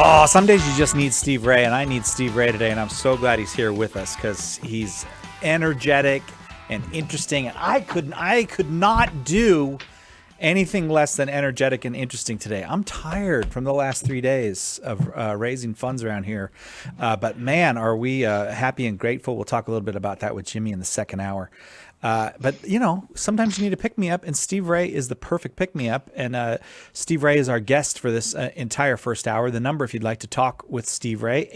Oh, some days you just need Steve Ray, and I need Steve Ray today, and I'm so glad he's here with us because he's energetic and interesting, and I could not do anything less than energetic and interesting today. I'm tired from the last 3 days of raising funds around here, but man, are we happy and grateful. We'll talk a little bit about that with Jimmy in the second hour. But, you know, sometimes you need a pick-me-up, and Steve Ray is the perfect pick-me-up. And Steve Ray is our guest for this entire first hour. The number, if you'd like to talk with Steve Ray,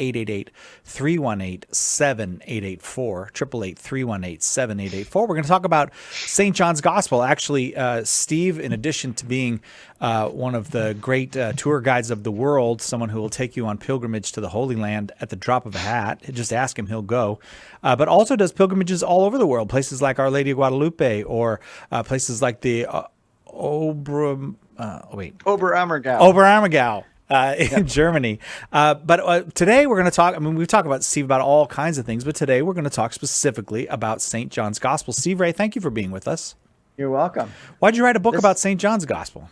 888-318-7884, 888-318-7884. We're going to talk about St. John's Gospel. Actually, Steve, in addition to being one of the great tour guides of the world, someone who will take you on pilgrimage to the Holy Land at the drop of a hat, just ask him, he'll go, but also does pilgrimages all over the world, places like Our Lady of Guadalupe, or places like the Oberammergau in Germany. But today we're going to talk, I mean, we've talked about Steve about all kinds of things, but today we're going to talk specifically about St. John's Gospel. Steve Ray, thank you for being with us. You're welcome. Why'd you write a book about St. John's Gospel?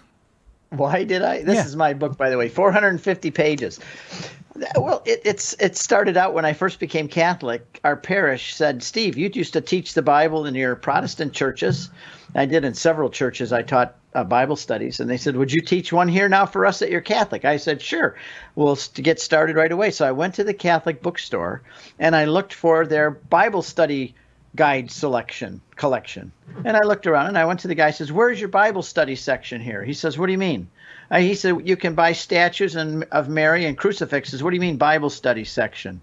Why did I? This is my book, by the way, 450 pages. Well, it started out when I first became Catholic. Our parish said, Steve, you used to teach the Bible in your Protestant churches. I did in several churches. I taught Bible studies. And they said, would you teach one here now for us at your Catholic? I said, sure. We'll get started right away. So I went to the Catholic bookstore and I looked for their Bible study guide collection. And I looked around and I went to the guy, says, where's your Bible study section here? He says, what do you mean? He said, you can buy statues of Mary and crucifixes. What do you mean Bible study section?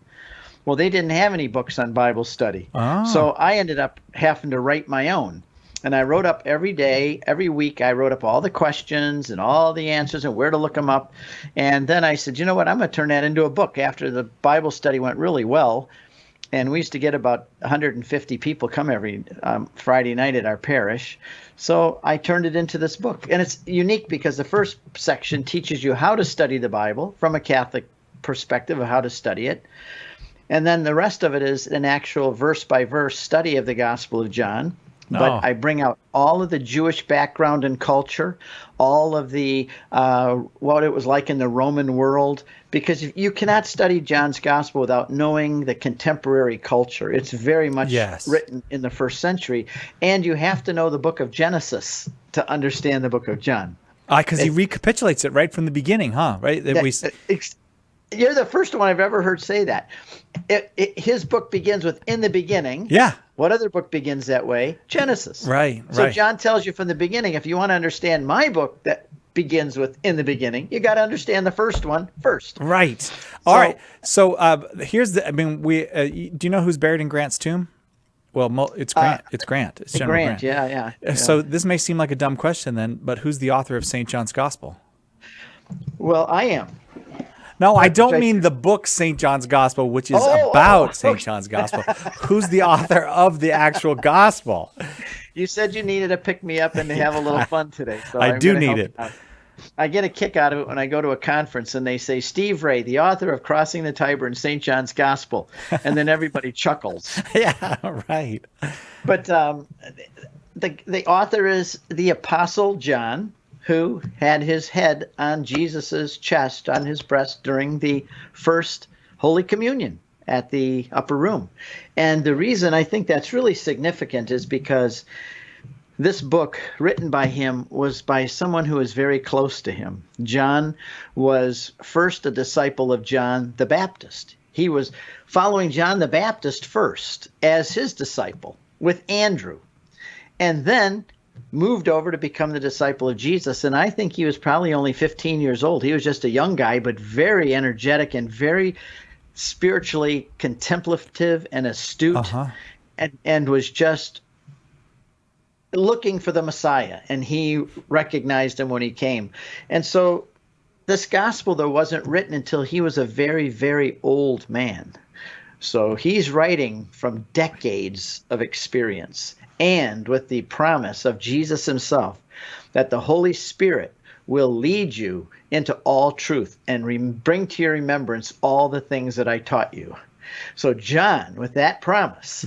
Well, they didn't have any books on Bible study. Oh. So I ended up having to write my own. And I wrote up every day, every week, I wrote up all the questions and all the answers and where to look them up. And then I said, you know what, I'm going to turn that into a book. After the Bible study went really well, and we used to get about 150 people come every Friday night at our parish. So I turned it into this book. And it's unique because the first section teaches you how to study the Bible from a Catholic perspective of how to study it. And then the rest of it is an actual verse-by-verse study of the Gospel of John. But I bring out all of the Jewish background and culture, all of the what it was like in the Roman world, because you cannot study John's Gospel without knowing the contemporary culture. It's very much written in the first century, and you have to know the book of Genesis to understand the book of John. Because he recapitulates it right from the beginning, huh? Right? You're the first one I've ever heard say that. His book begins with "in the beginning." Yeah. What other book begins that way? Genesis. Right. So John tells you from the beginning, if you want to understand my book that begins with "in the beginning," you got to understand the first one first. Right. All right. So here's the. I mean, do you know who's buried in Grant's tomb? Well, it's Grant. It's Grant. It's General Grant. Yeah. So this may seem like a dumb question then, but who's the author of St. John's Gospel? Well, I am. No, I don't mean the book St. John's Gospel, which is about St. John's Gospel. Who's the author of the actual gospel? You said you needed to pick me up and to have a little fun today. So I do need it. I get a kick out of it when I go to a conference and they say, Steve Ray, the author of Crossing the Tiber and St. John's Gospel. And then everybody chuckles. Yeah, right. But the author is the Apostle John, who had his head on Jesus's chest, on his breast, during the first Holy Communion at the upper room. And the reason I think that's really significant is because this book, written by him, was by someone who is very close to him. John was first a disciple of John the Baptist. He was following John the Baptist first as his disciple with Andrew, and then moved over to become the disciple of Jesus. And I think he was probably only 15 years old. He was just a young guy, but very energetic and very spiritually contemplative and astute, and was just looking for the Messiah. And he recognized him when he came. And so this gospel, though, wasn't written until he was a very, very old man. So he's writing from decades of experience, and with the promise of Jesus himself that the Holy Spirit will lead you into all truth and bring to your remembrance all the things that I taught you. So John, with that promise,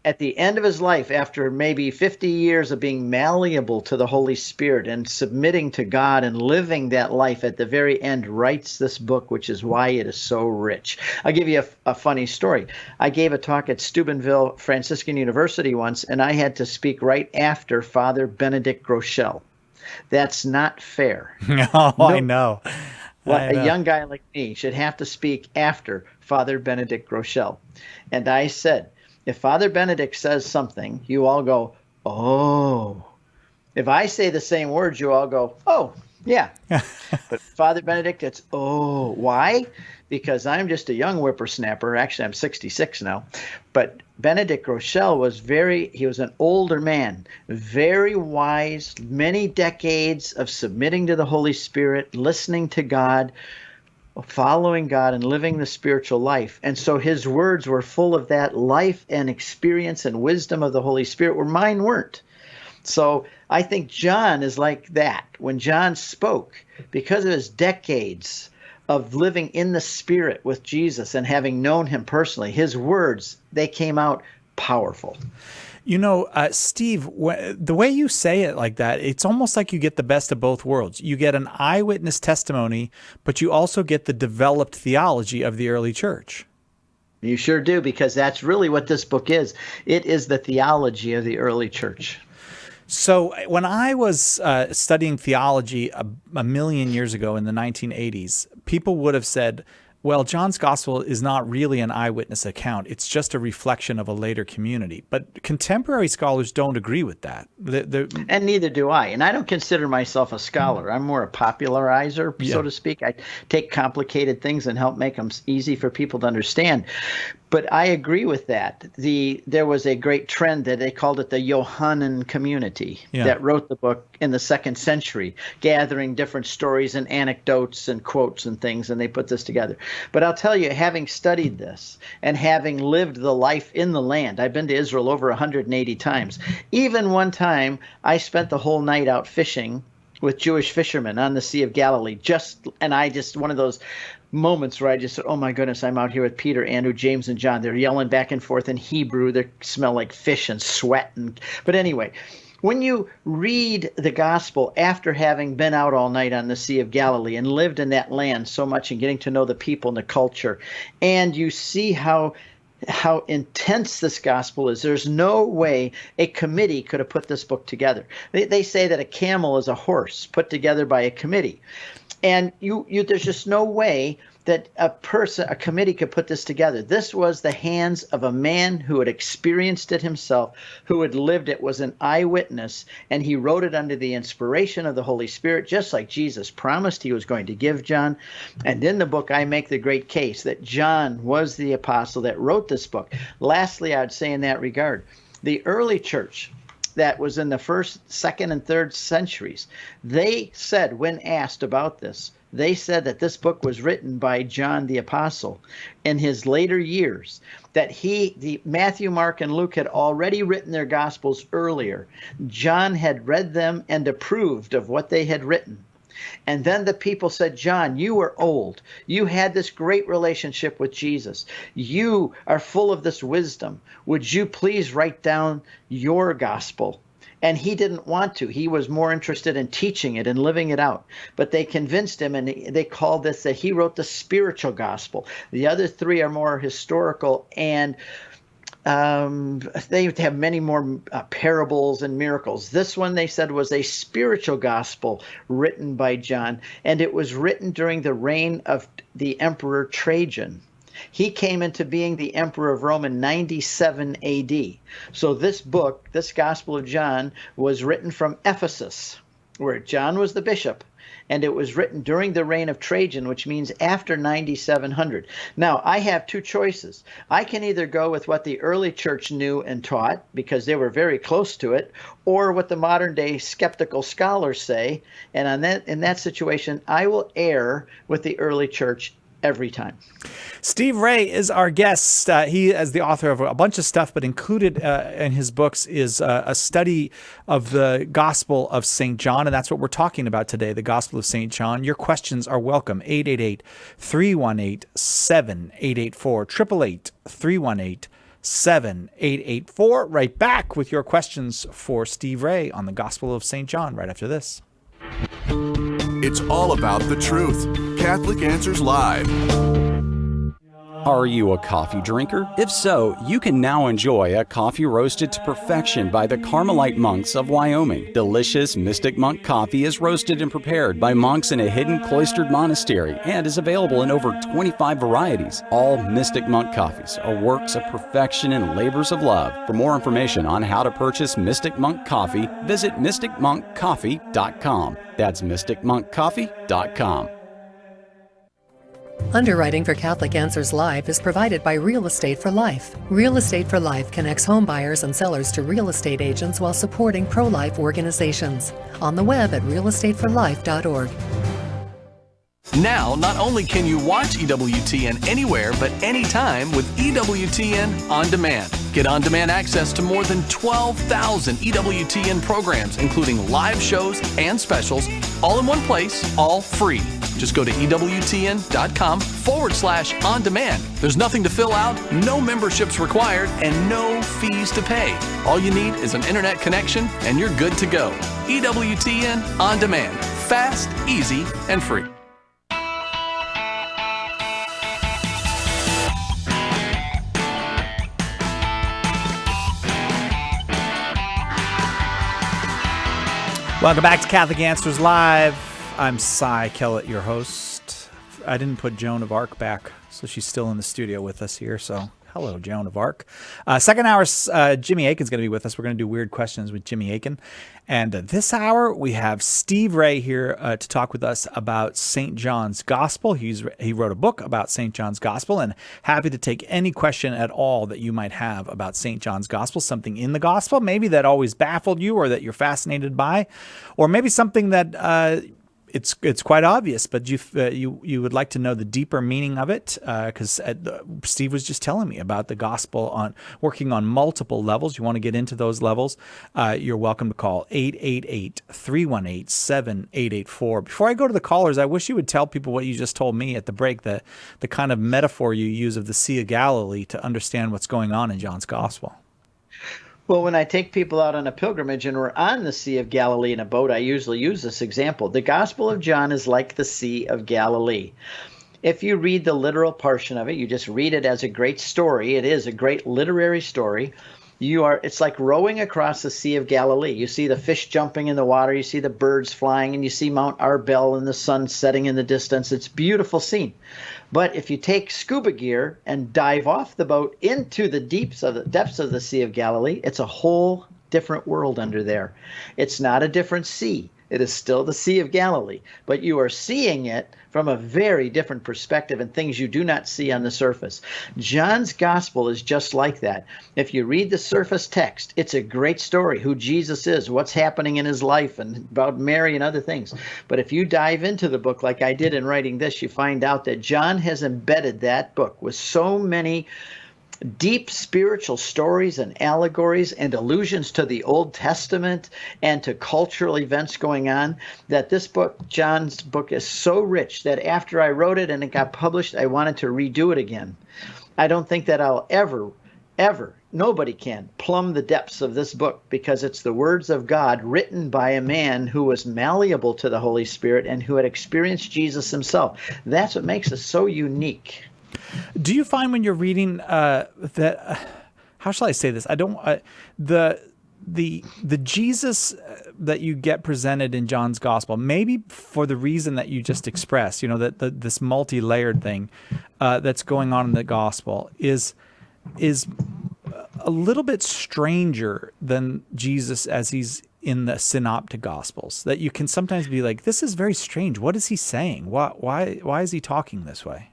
at the end of his life, after maybe 50 years of being malleable to the Holy Spirit and submitting to God and living that life, at the very end, writes this book, which is why it is so rich. I'll give you a funny story. I gave a talk at Steubenville Franciscan University once, and I had to speak right after Father Benedict Groeschel. That's not fair. Oh, no, I know. A young guy like me should have to speak after Father Benedict Groeschel. And I said, if Father Benedict says something, you all go, oh. If I say the same words, you all go, oh, yeah. But Father Benedict, it's, oh. Why? Because I'm just a young whippersnapper. Actually, I'm 66 now. But Benedict Groeschel he was an older man, very wise, many decades of submitting to the Holy Spirit, listening to God, following God and living the spiritual life. And so his words were full of that life and experience and wisdom of the Holy Spirit, where mine weren't. So I think John is like that. When John spoke, because of his decades of living in the Spirit with Jesus and having known him personally, his words, they came out powerful. You know, Steve, the way you say it like that, it's almost like you get the best of both worlds. You get an eyewitness testimony, but you also get the developed theology of the early church. You sure do, because that's really what this book is. It is the theology of the early church. So when I was studying theology a million years ago in the 1980s, people would have said, well, John's gospel is not really an eyewitness account. It's just a reflection of a later community. But contemporary scholars don't agree with that. And neither do I. And I don't consider myself a scholar. I'm more a popularizer, so to speak. I take complicated things and help make them easy for people to understand. But I agree with that. There was a great trend that they called it the Johannine community that wrote the book in the 2nd century, gathering different stories and anecdotes and quotes and things, and they put this together. But I'll tell you, having studied this and having lived the life in the land, I've been to Israel over 180 times. Even one time, I spent the whole night out fishing with Jewish fishermen on the Sea of Galilee. One of those moments where I just said, oh my goodness, I'm out here with Peter, Andrew, James, and John. They're yelling back and forth in Hebrew. They smell like fish and sweat. But anyway, when you read the gospel after having been out all night on the Sea of Galilee and lived in that land so much and getting to know the people and the culture, and you see how intense this gospel is. There's no way a committee could have put this book together. They say that a camel is a horse put together by a committee. And there's just no way that a committee could put this together. This was the hands of a man who had experienced it himself, who had lived it, was an eyewitness, and he wrote it under the inspiration of the Holy Spirit, just like Jesus promised he was going to give John. And in the book, I make the great case that John was the apostle that wrote this book. Lastly, I would say in that regard, the early church that was in the 1st, 2nd, and 3rd centuries, they said, when asked about this, they said that this book was written by John the Apostle in his later years, that Matthew, Mark, and Luke had already written their Gospels earlier. John had read them and approved of what they had written. And then the people said, John, you are old. You had this great relationship with Jesus. You are full of this wisdom. Would you please write down your gospel? And he didn't want to. He was more interested in teaching it and living it out. But they convinced him, and they called this that he wrote the spiritual gospel. The other three are more historical, and they have many more parables and miracles. This one, they said, was a spiritual gospel written by John, and it was written during the reign of the Emperor Trajan. He came into being the emperor of Rome in 97 AD. So this book, this Gospel of John, was written from Ephesus, where John was the bishop, and it was written during the reign of Trajan, which means after 9700. Now, I have two choices. I can either go with what the early church knew and taught, because they were very close to it, or what the modern day skeptical scholars say. And in that situation, I will err with the early church every time. Steve Ray is our guest. He is the author of a bunch of stuff, but included in his books is a study of the Gospel of St. John, and that's what we're talking about today, the Gospel of St. John. Your questions are welcome. 888-318-7884, 888-318-7884. 7884. Right back with your questions for Steve Ray on the Gospel of St. John right after this. It's all about the truth. Catholic Answers Live. Are you a coffee drinker? If so, you can now enjoy a coffee roasted to perfection by the Carmelite monks of Wyoming. Delicious Mystic Monk coffee is roasted and prepared by monks in a hidden cloistered monastery and is available in over 25 varieties. All Mystic Monk coffees are works of perfection and labors of love. For more information on how to purchase Mystic Monk coffee, visit mysticmonkcoffee.com. That's mysticmonkcoffee.com. Underwriting for Catholic Answers Live is provided by Real Estate for Life. Real Estate for Life connects home buyers and sellers to real estate agents while supporting pro-life organizations. On the web at realestateforlife.org. Now, not only can you watch EWTN anywhere but anytime with EWTN On Demand. Get on-demand access to more than 12,000 EWTN programs, including live shows and specials, all in one place, all free. Just go to EWTN.com/on-demand. There's nothing to fill out, no memberships required, and no fees to pay. All you need is an internet connection, and you're good to go. EWTN On Demand. Fast, easy, and free. Welcome back to Catholic Answers Live. I'm Cy Kellett, your host. I didn't put Joan of Arc back, so she's still in the studio with us here. So hello, Joan of Arc. Second hour, Jimmy Akin's going to be with us. We're going to do weird questions with Jimmy Akin. And this hour, we have Steve Ray here to talk with us about St. John's Gospel. He wrote a book about St. John's Gospel, and happy to take any question at all that you might have about St. John's Gospel, something in the Gospel, maybe that always baffled you or that you're fascinated by, or maybe something that it's quite obvious, but you would like to know the deeper meaning of it, because Steve was just telling me about the gospel on working on multiple levels. You want to get into those levels, you're welcome to call 888-318-7884. Before I go to the callers, I wish you would tell people what you just told me at the break, the kind of metaphor you use of the Sea of Galilee to understand what's going on in John's gospel. Well, when I take people out on a pilgrimage and we're on the Sea of Galilee in a boat, I usually use this example. The Gospel of John is like the Sea of Galilee. If you read the literal portion of it, you just read it as a great story. It is a great literary story. It's like rowing across the Sea of Galilee. You see the fish jumping in the water, you see the birds flying, and you see Mount Arbel and the sun setting in the distance. It's a beautiful scene. But if you take scuba gear and dive off the boat into the depths of the Sea of Galilee, it's a whole different world under there. It's not a different sea. It is still the Sea of Galilee, but you are seeing it from a very different perspective and things you do not see on the surface. John's gospel is just like that. If you read the surface text, it's a great story, who Jesus is, what's happening in his life, and about Mary and other things. But if you dive into the book like I did in writing this, you find out that John has embedded that book with so many deep spiritual stories and allegories and allusions to the Old Testament and to cultural events going on, that this book, John's book, is so rich that after I wrote it and it got published, I wanted to redo it again. I don't think that I'll ever, nobody can plumb the depths of this book, because it's the words of God written by a man who was malleable to the Holy Spirit and who had experienced Jesus himself. That's what makes it so unique. Do you find when you're reading that how shall I say this? I don't the Jesus that you get presented in John's gospel, maybe for the reason that you just expressed, that this multi-layered thing that's going on in the gospel is a little bit stranger than Jesus as he's in the synoptic gospels. That you can sometimes be like, this is very strange. What is he saying? Why is he talking this way?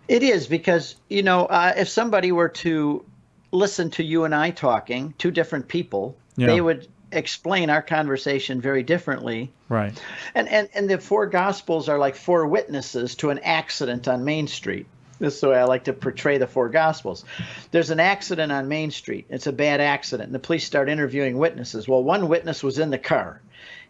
It is, because, if somebody were to listen to you and I talking, two different people, they would explain our conversation very differently. Right. And the four Gospels are like four witnesses to an accident on Main Street. This is the way I like to portray the four Gospels. There's an accident on Main Street. It's a bad accident. And the police start interviewing witnesses. Well, one witness was in the car.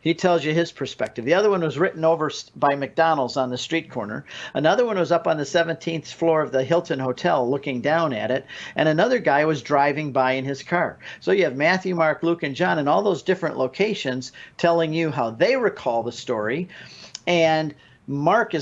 He tells you his perspective. The other one was written over by McDonald's on the street corner. Another one was up on the 17th floor of the Hilton Hotel looking down at it. And another guy was driving by in his car. So you have Matthew, Mark, Luke, and John in all those different locations telling you how they recall the story. And Mark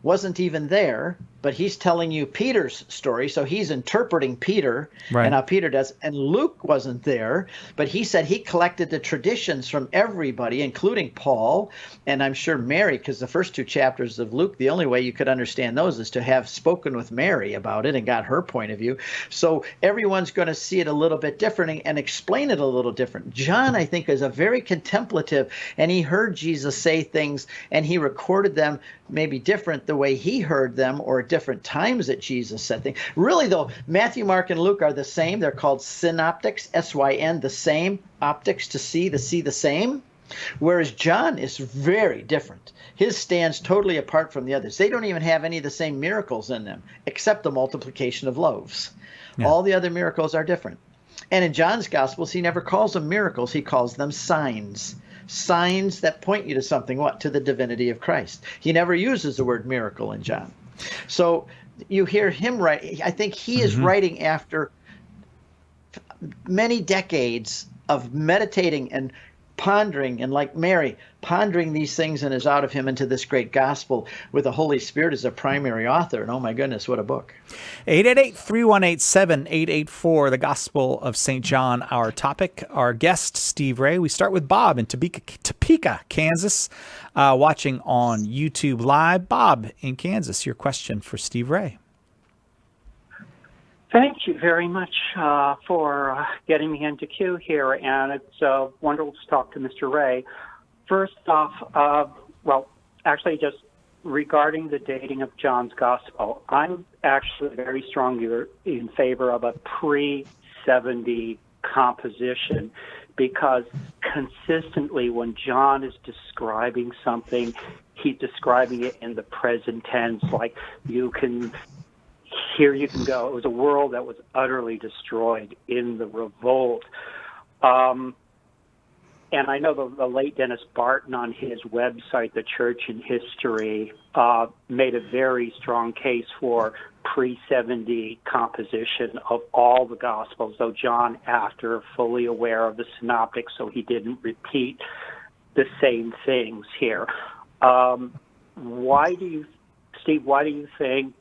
wasn't even there, but he's telling you Peter's story. So he's interpreting Peter and how Peter does. And Luke wasn't there, but he said he collected the traditions from everybody, including Paul, and I'm sure Mary, because the first 2 chapters of Luke, the only way you could understand those is to have spoken with Mary about it and got her point of view. So everyone's going to see it a little bit different and explain it a little different. John, I think, is a very contemplative, and he heard Jesus say things, and he recorded them maybe different the way he heard them, or at different times that Jesus said things. Really, though, Matthew, Mark, and Luke are the same. They're called synoptics, S-Y-N, the same, optics, to see the same. Whereas John is very different. His stands totally apart from the others. They don't even have any of the same miracles in them, except the multiplication of loaves. Yeah. All the other miracles are different. And in John's Gospels, he never calls them miracles. He calls them signs. Signs that point you to something, what? To the divinity of Christ. He never uses the word miracle in John. So you hear him write. I think he is writing after many decades of meditating and pondering, and like Mary, pondering these things, and is out of him into this great gospel with the Holy Spirit as a primary author. And oh my goodness, what a book. 888-318-7884, the Gospel of St. John, our topic. Our guest, Steve Ray. We start with Bob in Topeka, Kansas, watching on YouTube Live. Bob in Kansas, your question for Steve Ray. Thank you very much for getting me into queue here, and it's wonderful to talk to Mr. Ray. First off, actually just regarding the dating of John's Gospel, I'm actually very strongly in favor of a pre-70 composition, because consistently when John is describing something, he's describing it in the present tense, like here you can go. It was a world that was utterly destroyed in the revolt. And I know the late Dennis Barton on his website, The Church in History, made a very strong case for pre-70 composition of all the Gospels, though John, after, fully aware of the synoptics, so he didn't repeat the same things here. Why do you think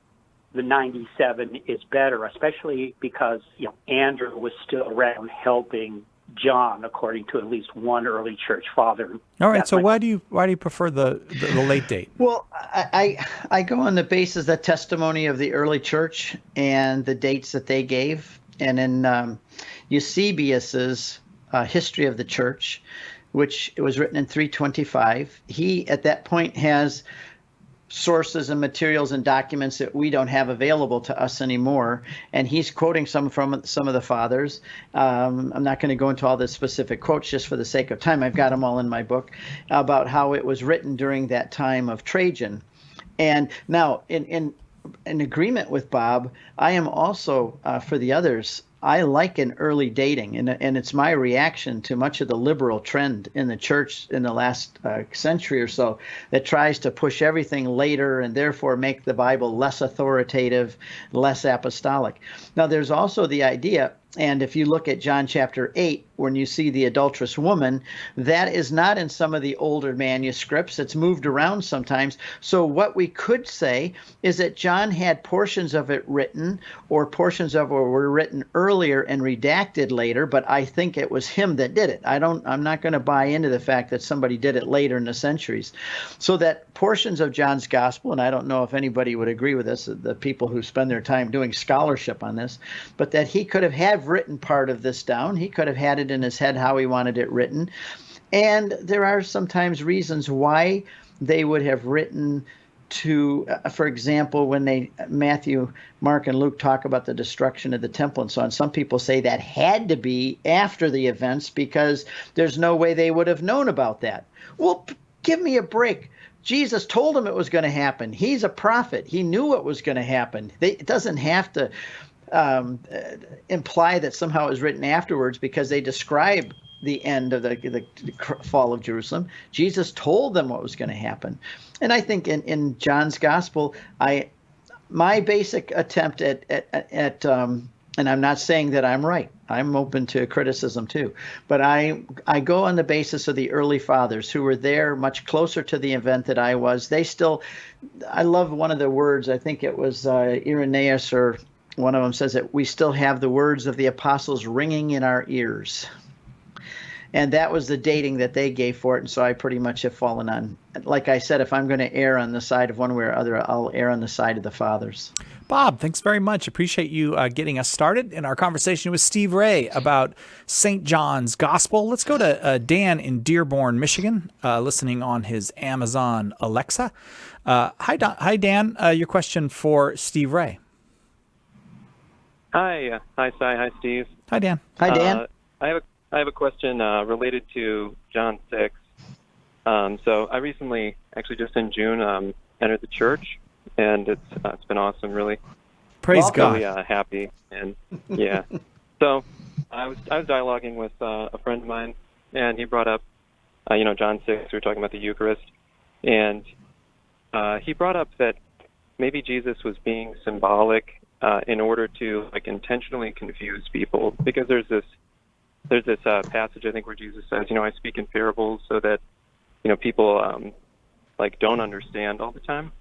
the 97 is better, especially because Andrew was still around helping John, according to at least one early church father. All right, so why do you prefer the late date? Well, I go on the basis of the testimony of the early church and the dates that they gave, and in Eusebius's History of the Church, which was written in 325, he at that point has sources and materials and documents that we don't have available to us anymore, and he's quoting some from some of the fathers. I'm not going to go into all the specific quotes just for the sake of time. I've got them all in my book about how it was written during that time of Trajan. And now, in agreement with Bob, I am also for the others. I like an early dating, and it's my reaction to much of the liberal trend in the church in the last century or so that tries to push everything later and therefore make the Bible less authoritative, less apostolic. Now, there's also the idea, and if you look at John chapter 8, when you see the adulterous woman, that is not in some of the older manuscripts. It's moved around sometimes. So what we could say is that John had portions of it written, or portions of it were written earlier and redacted later, but I think it was him that did it. I'm not going to buy into the fact that somebody did it later in the centuries. So that portions of John's gospel, and I don't know if anybody would agree with this, the people who spend their time doing scholarship on this, but that he could have written part of this down. He could have had it in his head how he wanted it written. And there are sometimes reasons why they would have written to, for example, when Matthew, Mark, and Luke talk about the destruction of the temple and so on, some people say that had to be after the events because there's no way they would have known about that. Well, give me a break. Jesus told them it was going to happen. He's a prophet. He knew it was going to happen. It doesn't have to imply that somehow it was written afterwards, because they describe the end of the fall of Jerusalem. Jesus told them what was going to happen. And I think in John's gospel, my basic attempt at and I'm not saying that I'm right. I'm open to criticism too. But I go on the basis of the early fathers who were there much closer to the event that I was. I love one of the words, I think it was Irenaeus or one of them says that we still have the words of the apostles ringing in our ears. And that was the dating that they gave for it. And so I pretty much have fallen on, like I said, if I'm going to err on the side of one way or other, I'll err on the side of the fathers. Bob, thanks very much. Appreciate you getting us started in our conversation with Steve Ray about St. John's Gospel. Let's go to Dan in Dearborn, Michigan, listening on his Amazon Alexa. Hi, Dan. Your question for Steve Ray. Hi. Hi, Cy. Hi, Steve. Hi, Dan. Hi, Dan. I have a question related to John 6. So I recently, actually just in June, entered the church, and it's been awesome, really. Praise God. Really happy, and yeah. So I was dialoguing with a friend of mine, and he brought up, John 6. We were talking about the Eucharist, and he brought up that maybe Jesus was being symbolic in order to intentionally confuse people, because there's this passage, I think, where Jesus says, I speak in parables so that, people don't understand all the time.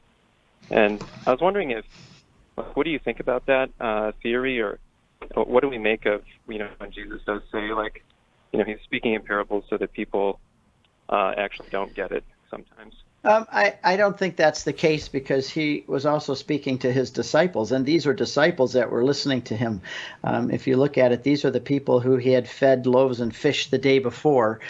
And I was wondering what do you think about that theory, or what do we make of, when Jesus does say, he's speaking in parables so that people actually don't get it sometimes? I don't think that's the case, because he was also speaking to his disciples, and these were disciples that were listening to him. If you look at it, these are the people who he had fed loaves and fish the day before.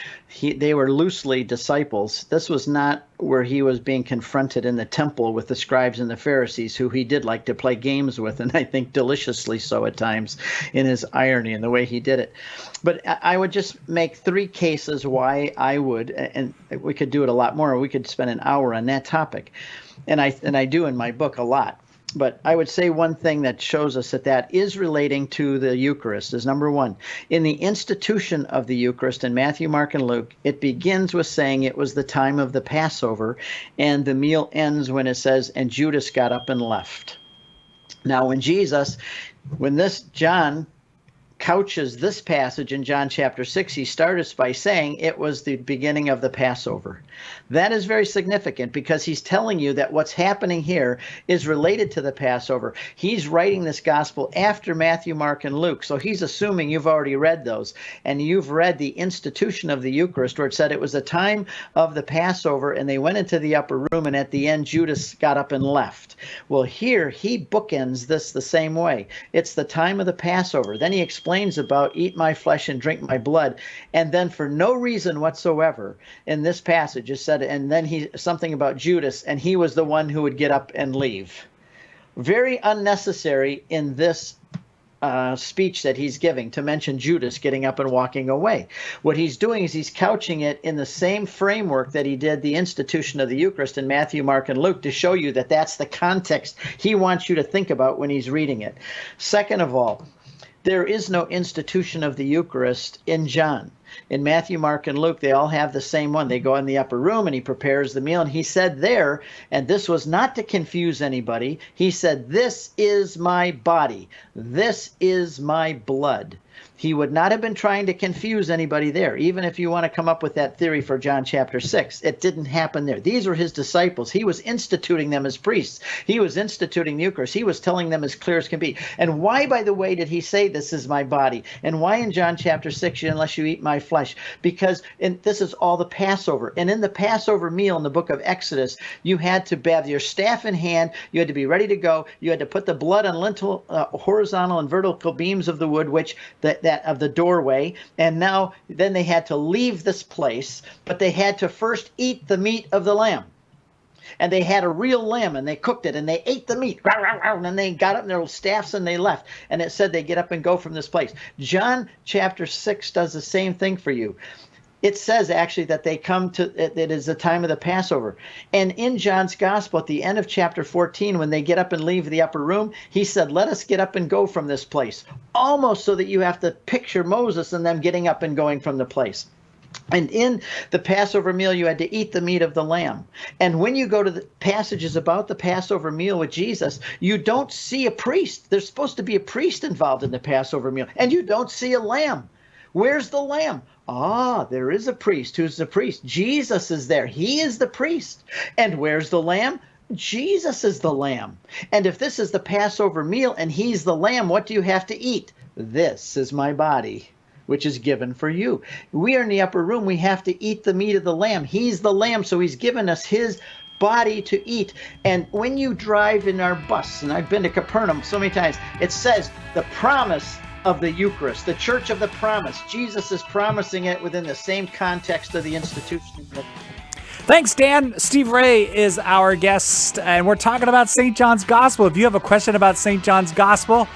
They were loosely disciples. This was not where he was being confronted in the temple with the scribes and the Pharisees, who he did like to play games with, and I think deliciously so at times in his irony and the way he did it. But I would just make three cases why I would, and we could do it a lot more. We could spend an hour on that topic, and I do in my book a lot. But I would say one thing that shows us that is relating to the Eucharist is, number one, in the institution of the Eucharist in Matthew, Mark, and Luke, it begins with saying it was the time of the Passover, and the meal ends when it says, and Judas got up and left. Now, when John couches this passage in John chapter 6, he starts by saying it was the beginning of the Passover. That is very significant, because he's telling you that what's happening here is related to the Passover. He's writing this gospel after Matthew, Mark, and Luke, so he's assuming you've already read those, and you've read the institution of the Eucharist, where it said it was the time of the Passover, and they went into the upper room, and at the end Judas got up and left. Well, here he bookends this the same way. It's the time of the Passover. Then he explains about eat my flesh and drink my blood, and then for no reason whatsoever in this passage it said, and then something about Judas, and he was the one who would get up and leave. Very unnecessary in this speech that he's giving to mention Judas getting up and walking away. What he's doing is he's couching it in the same framework that he did the institution of the Eucharist in Matthew, Mark, and Luke, to show you that that's the context he wants you to think about when he's reading it. Second of all, there is no institution of the Eucharist in John. In Matthew, Mark, and Luke, they all have the same one. They go in the upper room and he prepares the meal. And he said there, and this was not to confuse anybody, he said, "This is my body. This is my blood." He would not have been trying to confuse anybody there, even if you want to come up with that theory for John chapter 6. It didn't happen there. These were his disciples. He was instituting them as priests. He was instituting the Eucharist. He was telling them as clear as can be. And why, by the way, did he say this is my body? And why in John chapter 6, unless you eat my flesh? Because this is all the Passover. And in the Passover meal in the book of Exodus, you had to have your staff in hand. You had to be ready to go. You had to put the blood on lintel, horizontal and vertical beams of the wood, which that of the doorway, and then they had to leave this place, but they had to first eat the meat of the lamb. And they had a real lamb, and they cooked it, and they ate the meat, and then they got up in their staffs and they left. And it said they get up and go from this place. John chapter 6 does the same thing for you. it says actually that they come to, it is the time of the Passover. And in John's gospel, at the end of chapter 14, when they get up and leave the upper room, he said, let us get up and go from this place. Almost so that you have to picture Moses and them getting up and going from the place. And in the Passover meal, you had to eat the meat of the lamb. And when you go to the passages about the Passover meal with Jesus, you don't see a priest. There's supposed to be a priest involved in the Passover meal, and you don't see a lamb. Where's the lamb? There is a priest. Who's the priest? Jesus is there. He is the priest. And where's the lamb? Jesus is the lamb. And if this is the Passover meal and he's the lamb, what do you have to eat? This is my body, which is given for you. We are in the upper room. We have to eat the meat of the lamb. He's the lamb, so he's given us his body to eat. And when you drive in our bus, and I've been to Capernaum so many times, it says the promise of the Eucharist, the Church of the Promise. Jesus is promising it within the same context of the institution. Thanks, Dan. Steve Ray is our guest, and we're talking about St. John's Gospel. If you have a question about St. John's Gospel,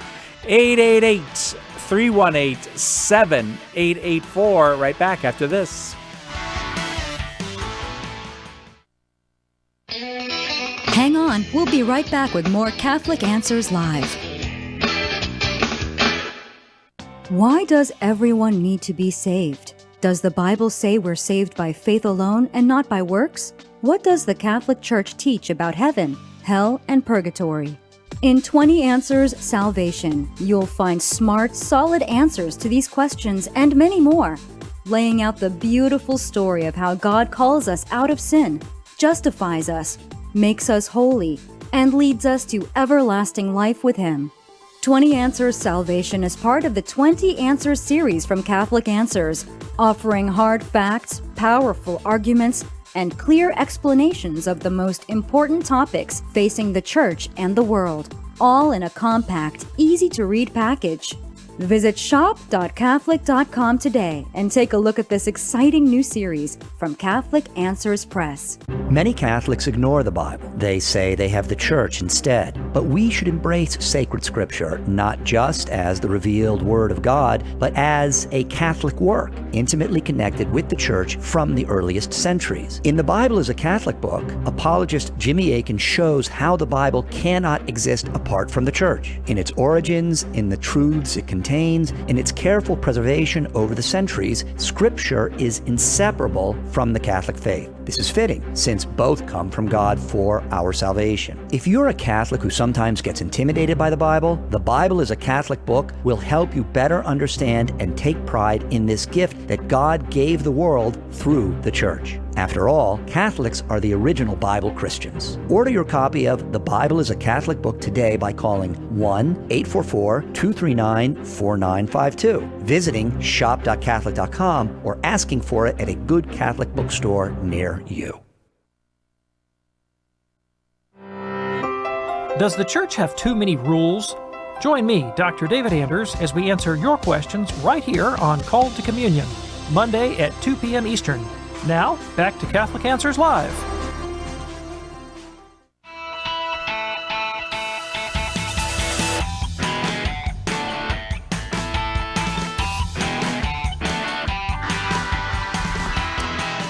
888-318-7884. Right back after this. Hang on. We'll be right back with more Catholic Answers Live. Why does everyone need to be saved? Does the Bible say we're saved by faith alone and not by works? What does the Catholic Church teach about heaven, hell, and purgatory? In 20 Answers Salvation, you'll find smart, solid answers to these questions and many more, laying out the beautiful story of how God calls us out of sin, justifies us, makes us holy, and leads us to everlasting life with Him. 20 Answers Salvation is part of the 20 Answers series from Catholic Answers, offering hard facts, powerful arguments, and clear explanations of the most important topics facing the Church and the world, all in a compact, easy-to-read package. Visit shop.catholic.com today and take a look at this exciting new series from Catholic Answers Press. Many Catholics ignore the Bible. They say they have the Church instead. But we should embrace sacred Scripture, not just as the revealed Word of God, but as a Catholic work, intimately connected with the Church from the earliest centuries. In The Bible is a Catholic Book, apologist Jimmy Akin shows how the Bible cannot exist apart from the Church, in its origins, in the truths it contains, in its careful preservation over the centuries. Scripture is inseparable from the Catholic faith. This is fitting, since both come from God for our salvation. If you're a Catholic who sometimes gets intimidated by the Bible is a Catholic book will help you better understand and take pride in this gift that God gave the world through the Church. After all, Catholics are the original Bible Christians. Order your copy of The Bible is a Catholic Book today by calling 1-844-239-4952, visiting shop.catholic.com, or asking for it at a good Catholic bookstore near you. Does the Church have too many rules? Join me, Dr. David Anders, as we answer your questions right here on Called to Communion, Monday at 2 p.m. Eastern. Now, back to Catholic Answers Live.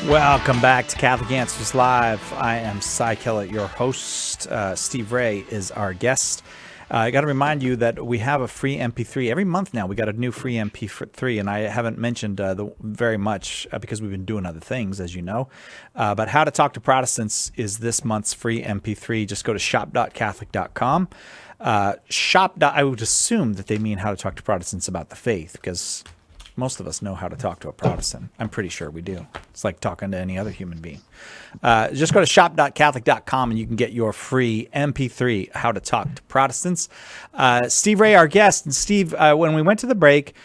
Welcome back to Catholic Answers Live. I am Cy Kellett, your host. Steve Ray is our guest. I got to remind you that we have a free MP3 every month now. We got a new free MP3, and I haven't mentioned very much because we've been doing other things, as you know. But How to Talk to Protestants is this month's free MP3. Just go to shop.catholic.com. I would assume that they mean How to Talk to Protestants about the faith, because most of us know how to talk to a Protestant. I'm pretty sure we do. It's like talking to any other human being. Just go to shop.catholic.com and you can get your free MP3, How to Talk to Protestants. Steve Ray, our guest. And Steve, when we went to the break,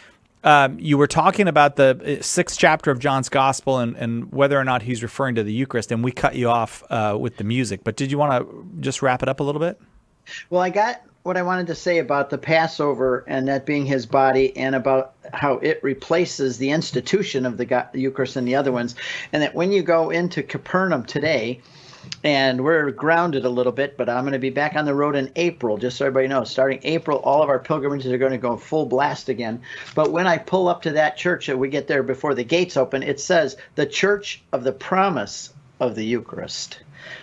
you were talking about the 6th chapter of John's Gospel and whether or not he's referring to the Eucharist, and we cut you off with the music. But did you want to just wrap it up a little bit? Well, I got what I wanted to say about the Passover and that being his body, and about how it replaces the institution of the Eucharist and the other ones. And that when you go into Capernaum today, And we're grounded a little bit, but I'm going to be back on the road in April, just so everybody knows. Starting April, all of our pilgrimages are going to go full blast again. But when I pull up to that church, and we get there before the gates open, it says the Church of the Promise of the Eucharist.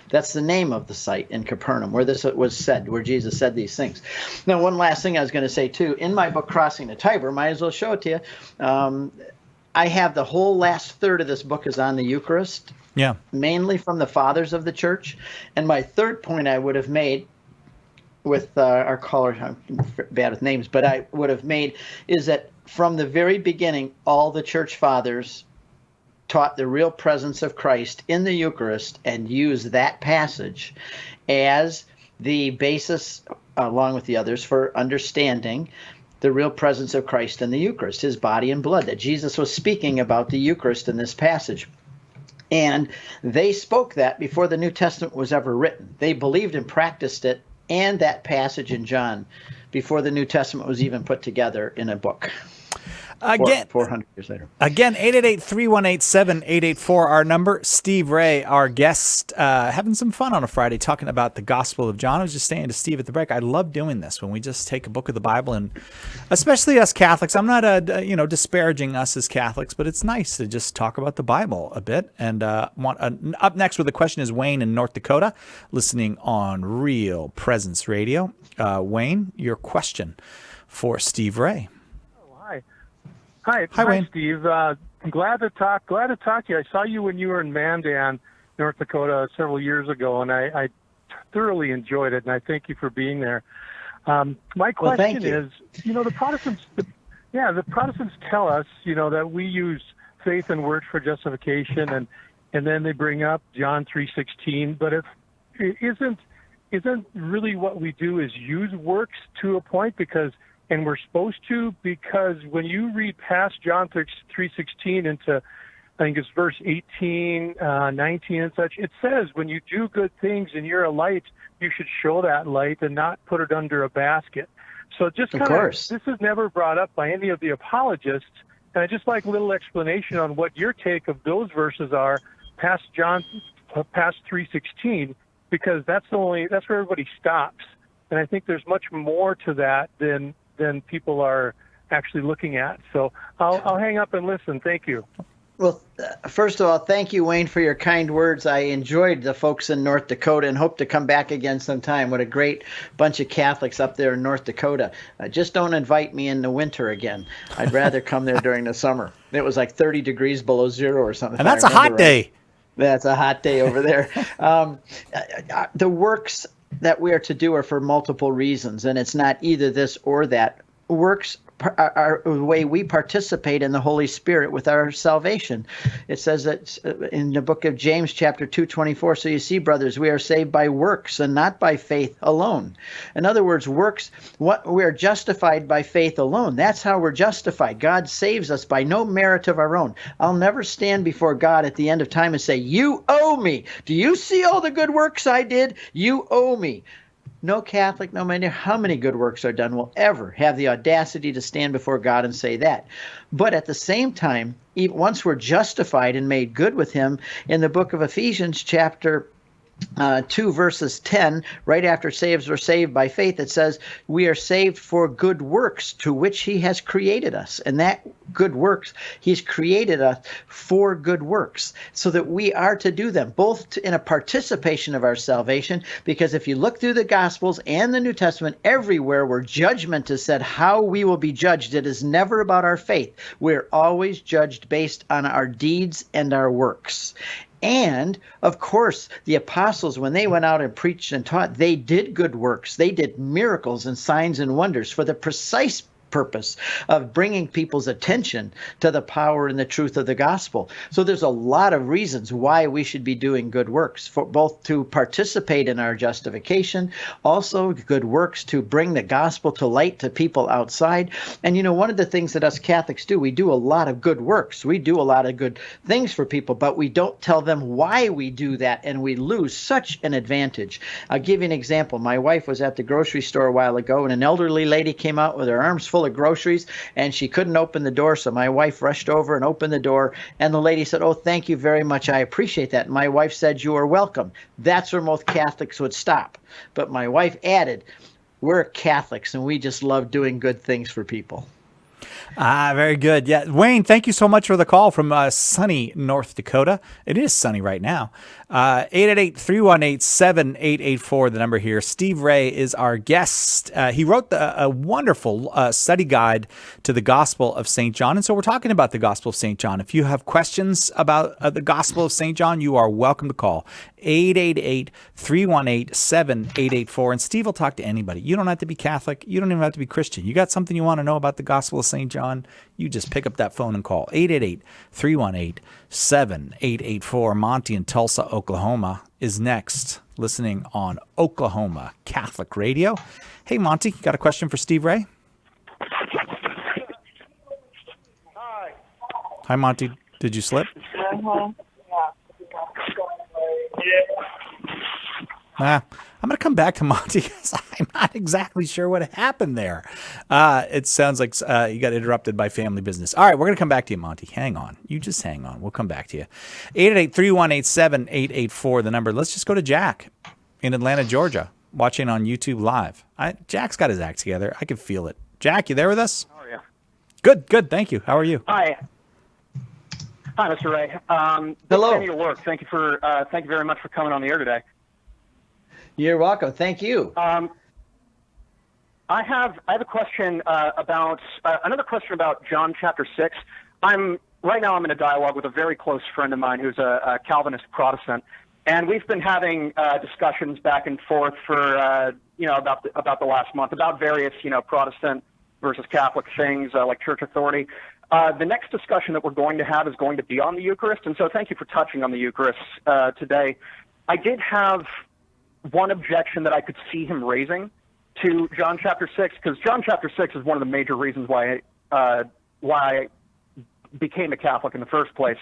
That's the name of the site in Capernaum where this was said, where Jesus said these things. Now, one last thing I was going to say, too. In my book, Crossing the Tiber, might as well show it to you. I have the whole last third of this book is on the Eucharist. Yeah. Mainly from the fathers of the church. And my third point I would have made with our caller, I'm bad with names, but I would have made is that from the very beginning, all the church fathers taught the real presence of Christ in the Eucharist and used that passage as the basis, along with the others, for understanding the real presence of Christ in the Eucharist, his body and blood, that Jesus was speaking about the Eucharist in this passage. And they spoke that before the New Testament was ever written. They believed and practiced it and that passage in John before the New Testament was even put together in a book. Again, 400 years later. Again, 888-318-7884, our number. Steve Ray, our guest, having some fun on a Friday talking about the Gospel of John. I was just saying to Steve at the break, I love doing this when we just take a book of the Bible, and especially us Catholics. I'm not disparaging us as Catholics, but it's nice to just talk about the Bible a bit. And up next with the question is Wayne in North Dakota, listening on Real Presence Radio. Wayne, your question for Steve Ray. Hi, Wayne. Steve. I'm glad to talk to you. I saw you when you were in Mandan, North Dakota, several years ago, and I thoroughly enjoyed it. And I thank you for being there. My question is, the Protestants, the Protestants tell us, that we use faith and works for justification, and then they bring up John 3:16. But if it isn't really what we do is use works to a point and we're supposed to, because when you read past John 3:16 into, I think it's verse 18, 19 and such, it says when you do good things and you're a light, you should show that light and not put it under a basket. So just kind of, this is never brought up by any of the apologists, and I just like a little explanation on what your take of those verses are past 3:16, because that's where everybody stops. And I think there's much more to that than people are actually looking at. So I'll hang up and listen. Thank you. Well, first of all, thank you, Wayne, for your kind words. I enjoyed the folks in North Dakota and hope to come back again sometime. What a great bunch of Catholics up there in North Dakota. Just don't invite me in the winter again. I'd rather come there during the summer. It was like 30 degrees below zero or something. And that's a hot day. That's a hot day over there. The works that we are to do are for multiple reasons, and it's not either this or that. Works are the way we participate in the Holy Spirit with our salvation. It says that in the book of James, chapter 2:24, so you see, brothers, we are saved by works and not by faith alone. In other words, works, we are justified by faith alone. That's how we're justified. God saves us by no merit of our own. I'll never stand before God at the end of time and say, you owe me. Do you see all the good works I did? You owe me. No Catholic, no matter how many good works are done, will ever have the audacity to stand before God and say that. But at the same time, once we're justified and made good with him, in the book of Ephesians, chapter 2 verses 10, right after we're saved by faith, it says we are saved for good works to which he has created us. And that good works, he's created us for good works, so that we are to do them, both in a participation of our salvation, because if you look through the Gospels and the New Testament, everywhere where judgment is said, how we will be judged, it is never about our faith. We're always judged based on our deeds and our works. And, of course, the apostles, when they went out and preached and taught, they did good works. They did miracles and signs and wonders for the precise purpose of bringing people's attention to the power and the truth of the gospel. So there's a lot of reasons why we should be doing good works, for both to participate in our justification, also good works to bring the gospel to light to people outside. And one of the things that us Catholics do, we do a lot of good works. We do a lot of good things for people, but we don't tell them why we do that, and we lose such an advantage. I'll give you an example. My wife was at the grocery store a while ago, and an elderly lady came out with her arms full full of groceries, and she couldn't open the door. So my wife rushed over and opened the door, and the lady said, "Oh, thank you very much. I appreciate that." And my wife said, "You are welcome." That's where most Catholics would stop. But my wife added, "We're Catholics, and we just love doing good things for people." Very good. Yeah, Wayne, thank you so much for the call from sunny North Dakota. It is sunny right now. 888-318-7884, the number here. Steve Ray is our guest. He wrote a wonderful study guide to the Gospel of St. John. And so we're talking about the Gospel of St. John. If you have questions about the Gospel of St. John, you are welcome to call 888-318-7884. And Steve will talk to anybody. You don't have to be Catholic. You don't even have to be Christian. You got something you want to know about the Gospel of St. John, you just pick up that phone and call 888-318-7884. Monty in Tulsa, Oklahoma is next, listening on Oklahoma Catholic Radio. Hey, Monty, you got a question for Steve Ray? Hi, Monty. Did you slip? I'm going to come back to Monty because I'm not exactly sure what happened there. It sounds like you got interrupted by family business. All right, we're going to come back to you, Monty. Hang on. You just hang on. We'll come back to you. 888-318-7884, the number. Let's just go to Jack in Atlanta, Georgia, watching on YouTube Live. Jack's got his act together. I can feel it. Jack, you there with us? How are you? Good. Thank you. How are you? Hi, Mr. Ray. Hello. Your work. Thank you very much for coming on the air today. You're welcome. Thank you. I have a question about another question about John chapter 6. I'm in a dialogue with a very close friend of mine who's a Calvinist Protestant, and we've been having discussions back and forth for about the last month about various Protestant versus Catholic things like church authority. The next discussion that we're going to have is going to be on the Eucharist, and so thank you for touching on the Eucharist today. I did have one objection that I could see him raising to John chapter 6, because John chapter 6 is one of the major reasons why I became a Catholic in the first place.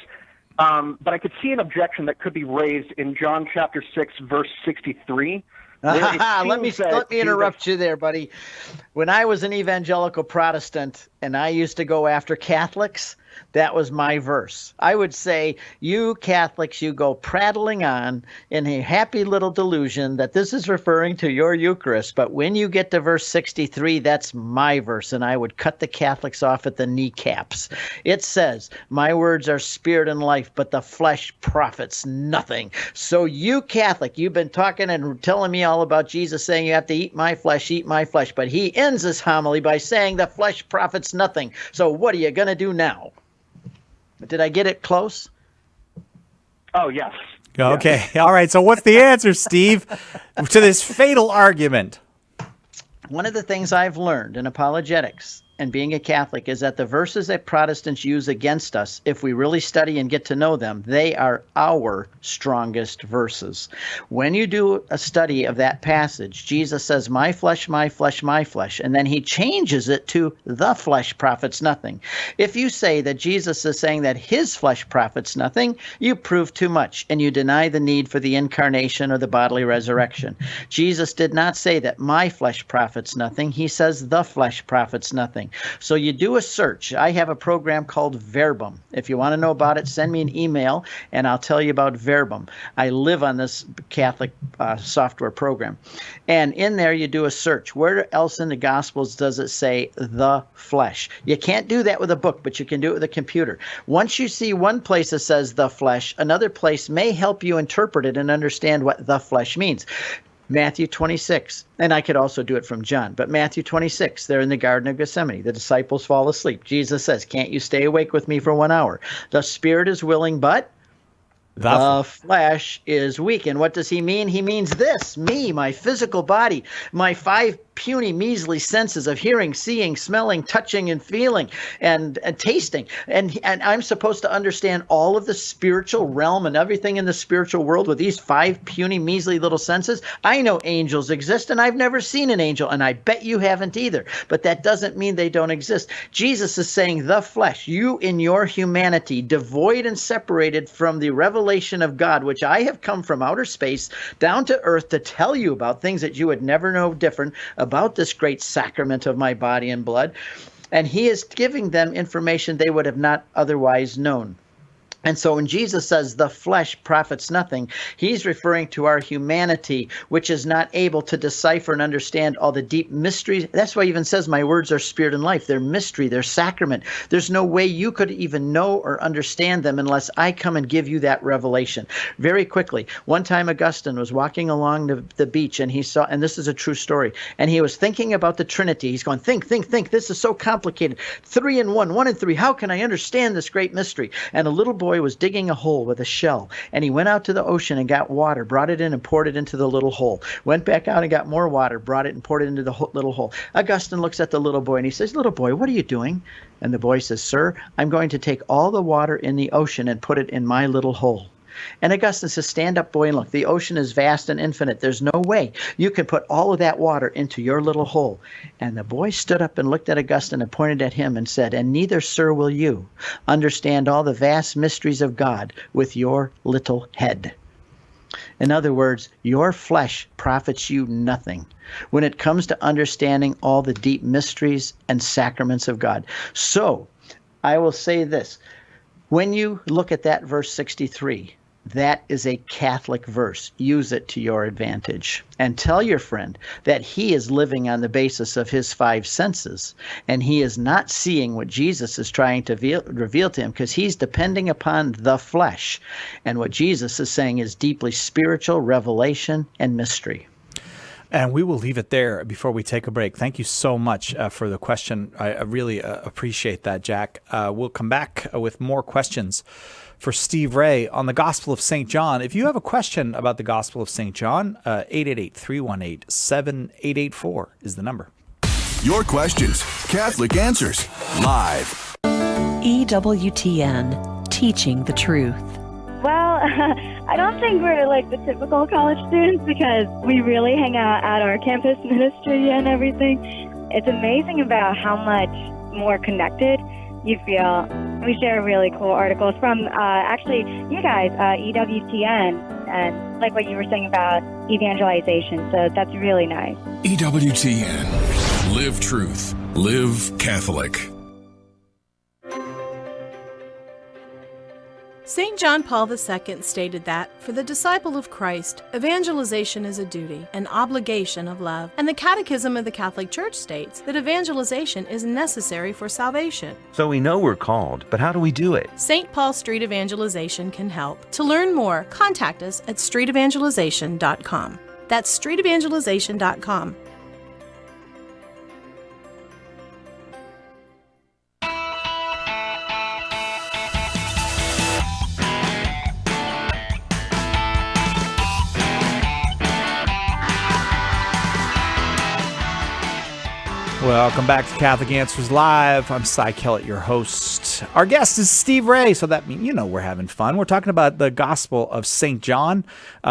But I could see an objection that could be raised in John chapter 6, verse 63. Let me interrupt you there, buddy. When I was an evangelical Protestant and I used to go after Catholics, that was my verse. I would say, you Catholics, you go prattling on in a happy little delusion that this is referring to your Eucharist. But when you get to verse 63, that's my verse. And I would cut the Catholics off at the kneecaps. It says, my words are spirit and life, but the flesh profits nothing. So you Catholic, you've been talking and telling me all about Jesus saying you have to eat my flesh. But he ends this homily by saying the flesh profits nothing. So what are you going to do now? Did I get it close? Oh, yes. Okay. Yes. All right. So what's the answer, Steve, to this fatal argument? One of the things I've learned in apologetics and being a Catholic is that the verses that Protestants use against us, if we really study and get to know them, they are our strongest verses. When you do a study of that passage, Jesus says, my flesh, my flesh, my flesh, and then he changes it to the flesh profits nothing. If you say that Jesus is saying that his flesh profits nothing, you prove too much and you deny the need for the incarnation or the bodily resurrection. Jesus did not say that my flesh profits nothing. He says the flesh profits nothing. So you do a search. I have a program called Verbum. If you want to know about it, send me an email and I'll tell you about Verbum. I live on this Catholic software program. And in there you do a search. Where else in the Gospels does it say the flesh? You can't do that with a book, but you can do it with a computer. Once you see one place that says the flesh, another place may help you interpret it and understand what the flesh means. Matthew 26, and I could also do it from John, but Matthew 26, they're in the Garden of Gethsemane. The disciples fall asleep. Jesus says, can't you stay awake with me for 1 hour? The spirit is willing, but the flesh is weak. And what does he mean? He means this, me, my physical body, my 5 puny, measly senses of hearing, seeing, smelling, touching, and feeling, and tasting. And I'm supposed to understand all of the spiritual realm and everything in the spiritual world with these 5 puny, measly little senses. I know angels exist, and I've never seen an angel, and I bet you haven't either. But that doesn't mean they don't exist. Jesus is saying the flesh, you in your humanity, devoid and separated from the revelation revelation of God, which I have come from outer space down to earth to tell you about, things that you would never know different about this great sacrament of my body and blood. And he is giving them information they would have not otherwise known. And so when Jesus says the flesh profits nothing, he's referring to our humanity, which is not able to decipher and understand all the deep mysteries. That's why he even says my words are spirit and life. They're mystery. They're sacrament. There's no way you could even know or understand them unless I come and give you that revelation. Very quickly, one time Augustine was walking along the beach and he saw, and this is a true story, and he was thinking about the Trinity. He's going, think. This is so complicated. 3 in 1, 1 in 3. How can I understand this great mystery? And a little boy was digging a hole with a shell, and he went out to the ocean and got water, brought it in and poured it into the little hole, went back out and got more water, brought it and poured it into the little hole. Augustine looks at the little boy and he says, little boy, what are you doing? And the boy says, sir, I'm going to take all the water in the ocean and put it in my little hole. And Augustine says, stand up, boy, and look. The ocean is vast and infinite. There's no way you can put all of that water into your little hole. And the boy stood up and looked at Augustine and pointed at him and said, and neither, sir, will you understand all the vast mysteries of God with your little head. In other words, your flesh profits you nothing when it comes to understanding all the deep mysteries and sacraments of God. So I will say this. When you look at that verse 63, that is a Catholic verse. Use it to your advantage. And tell your friend that he is living on the basis of his 5 senses, and he is not seeing what Jesus is trying to reveal to him, because he's depending upon the flesh. And what Jesus is saying is deeply spiritual revelation and mystery. And we will leave it there before we take a break. Thank you so much for the question. I really appreciate that, Jack. We'll come back with more questions for Steve Ray on the Gospel of St. John. If you have a question about the Gospel of St. John, 888-318-7884 is the number. Your questions, Catholic Answers, live. EWTN, teaching the truth. Well, I don't think we're like the typical college students because we really hang out at our campus ministry and everything. It's amazing about how much more connected you feel. We share really cool articles from actually you guys, EWTN, and like what you were saying about evangelization. So that's really nice. EWTN. Live truth. Live Catholic. St. John Paul II stated that, for the disciple of Christ, evangelization is a duty, an obligation of love. And the Catechism of the Catholic Church states that evangelization is necessary for salvation. So we know we're called, but how do we do it? St. Paul Street Evangelization can help. To learn more, contact us at streetevangelization.com. That's streetevangelization.com. Welcome back to Catholic Answers Live. I'm Cy Kellett, your host. Our guest is Steve Ray, so that means we're having fun. We're talking about the Gospel of St. John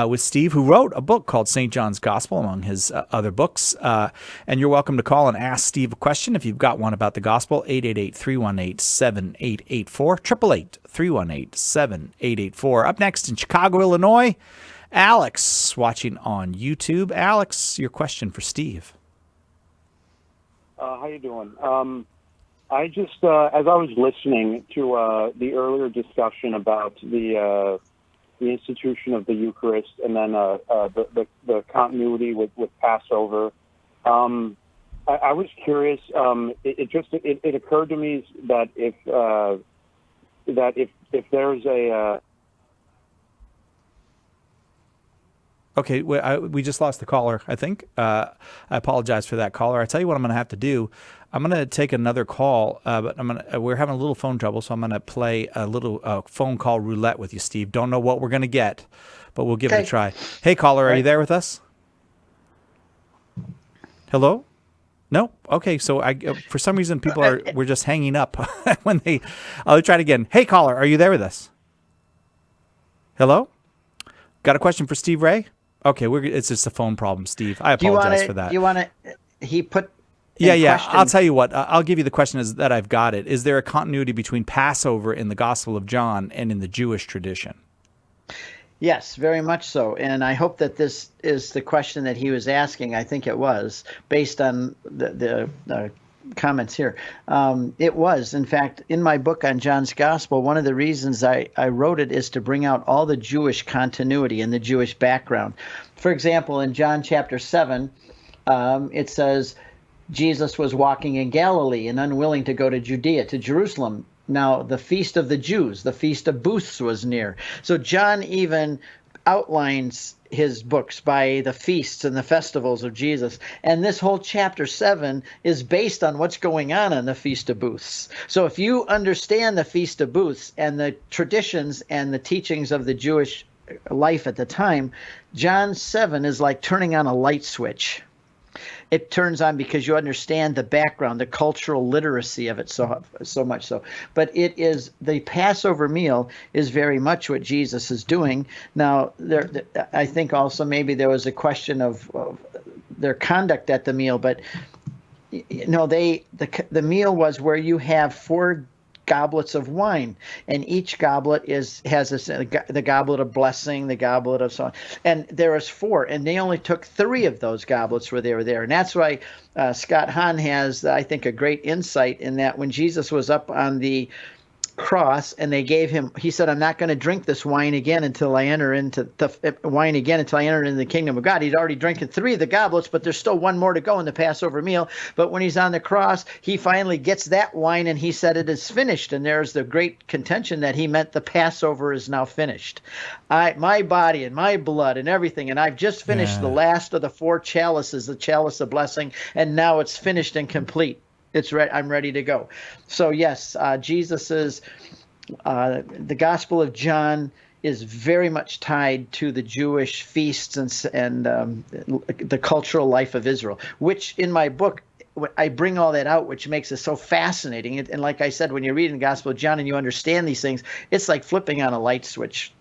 with Steve, who wrote a book called St. John's Gospel, among his other books. And you're welcome to call and ask Steve a question if you've got one about the Gospel, 888-318-7884, 888-318-7884. Up next in Chicago, Illinois, Alex, watching on YouTube. Alex, your question for Steve. How you doing? I just, as I was listening to the earlier discussion about the institution of the Eucharist and then the continuity with Passover, I was curious. It occurred to me that if there's a Okay, we just lost the caller, I think. I apologize for that, caller. I tell you what I'm going to have to do. I'm going to take another call, but we're having a little phone trouble, so I'm going to play a little phone call roulette with you, Steve. Don't know what we're going to get, but we'll give it a try. Hey, caller, are you there with us? Hello? No? Okay, so for some reason we're just hanging up when I'll try it again. Hey, caller, are you there with us? Hello? Got a question for Steve Ray? Okay, it's just a phone problem, Steve. I apologize for that. Yeah. I'll tell you what. I'll give you the question that I've got it. Is there a continuity between Passover in the Gospel of John and in the Jewish tradition? Yes, very much so. And I hope that this is the question that he was asking. I think it was, based on the comments here. It was, in fact, in my book on John's Gospel, one of the reasons I wrote it is to bring out all the Jewish continuity and the Jewish background. For example, in John chapter 7, it says, Jesus was walking in Galilee and unwilling to go to Judea, to Jerusalem. Now, the feast of the Jews, the feast of booths, was near. So John even outlines his books by the feasts and the festivals of Jesus. And this whole chapter 7 is based on what's going on the Feast of Booths. So if you understand the Feast of Booths and the traditions and the teachings of the Jewish life at the time, John 7 is like turning on a light switch. It turns on because you understand the background, the cultural literacy of it so much so. But it is, the Passover meal is very much what Jesus is doing. Now, I think also maybe there was a question of their conduct at the meal, but the meal was where you have 4 goblets of wine, and each goblet has the goblet of blessing, the goblet of so on, and there is 4, and they only took 3 of those goblets where they were there. And that's why Scott Hahn has, I think, a great insight in that when Jesus was up on the cross and they gave him, he said, I'm not going to drink this wine again until I enter into the kingdom of God. He'd already drinking 3 of the goblets, but there's still 1 more to go in the Passover meal. But when he's on the cross, he finally gets that wine and he said it is finished. And there's the great contention that he meant the Passover is now finished. My body and my blood and everything, and I've just finished the last of the 4 chalices, the chalice of blessing, and now it's finished and complete. I'm ready to go. So yes, Jesus's the Gospel of John is very much tied to the Jewish feasts and the cultural life of Israel, which in my book I bring all that out, which makes it so fascinating. And like I said, when you read in the Gospel of John and you understand these things, it's like flipping on a light switch.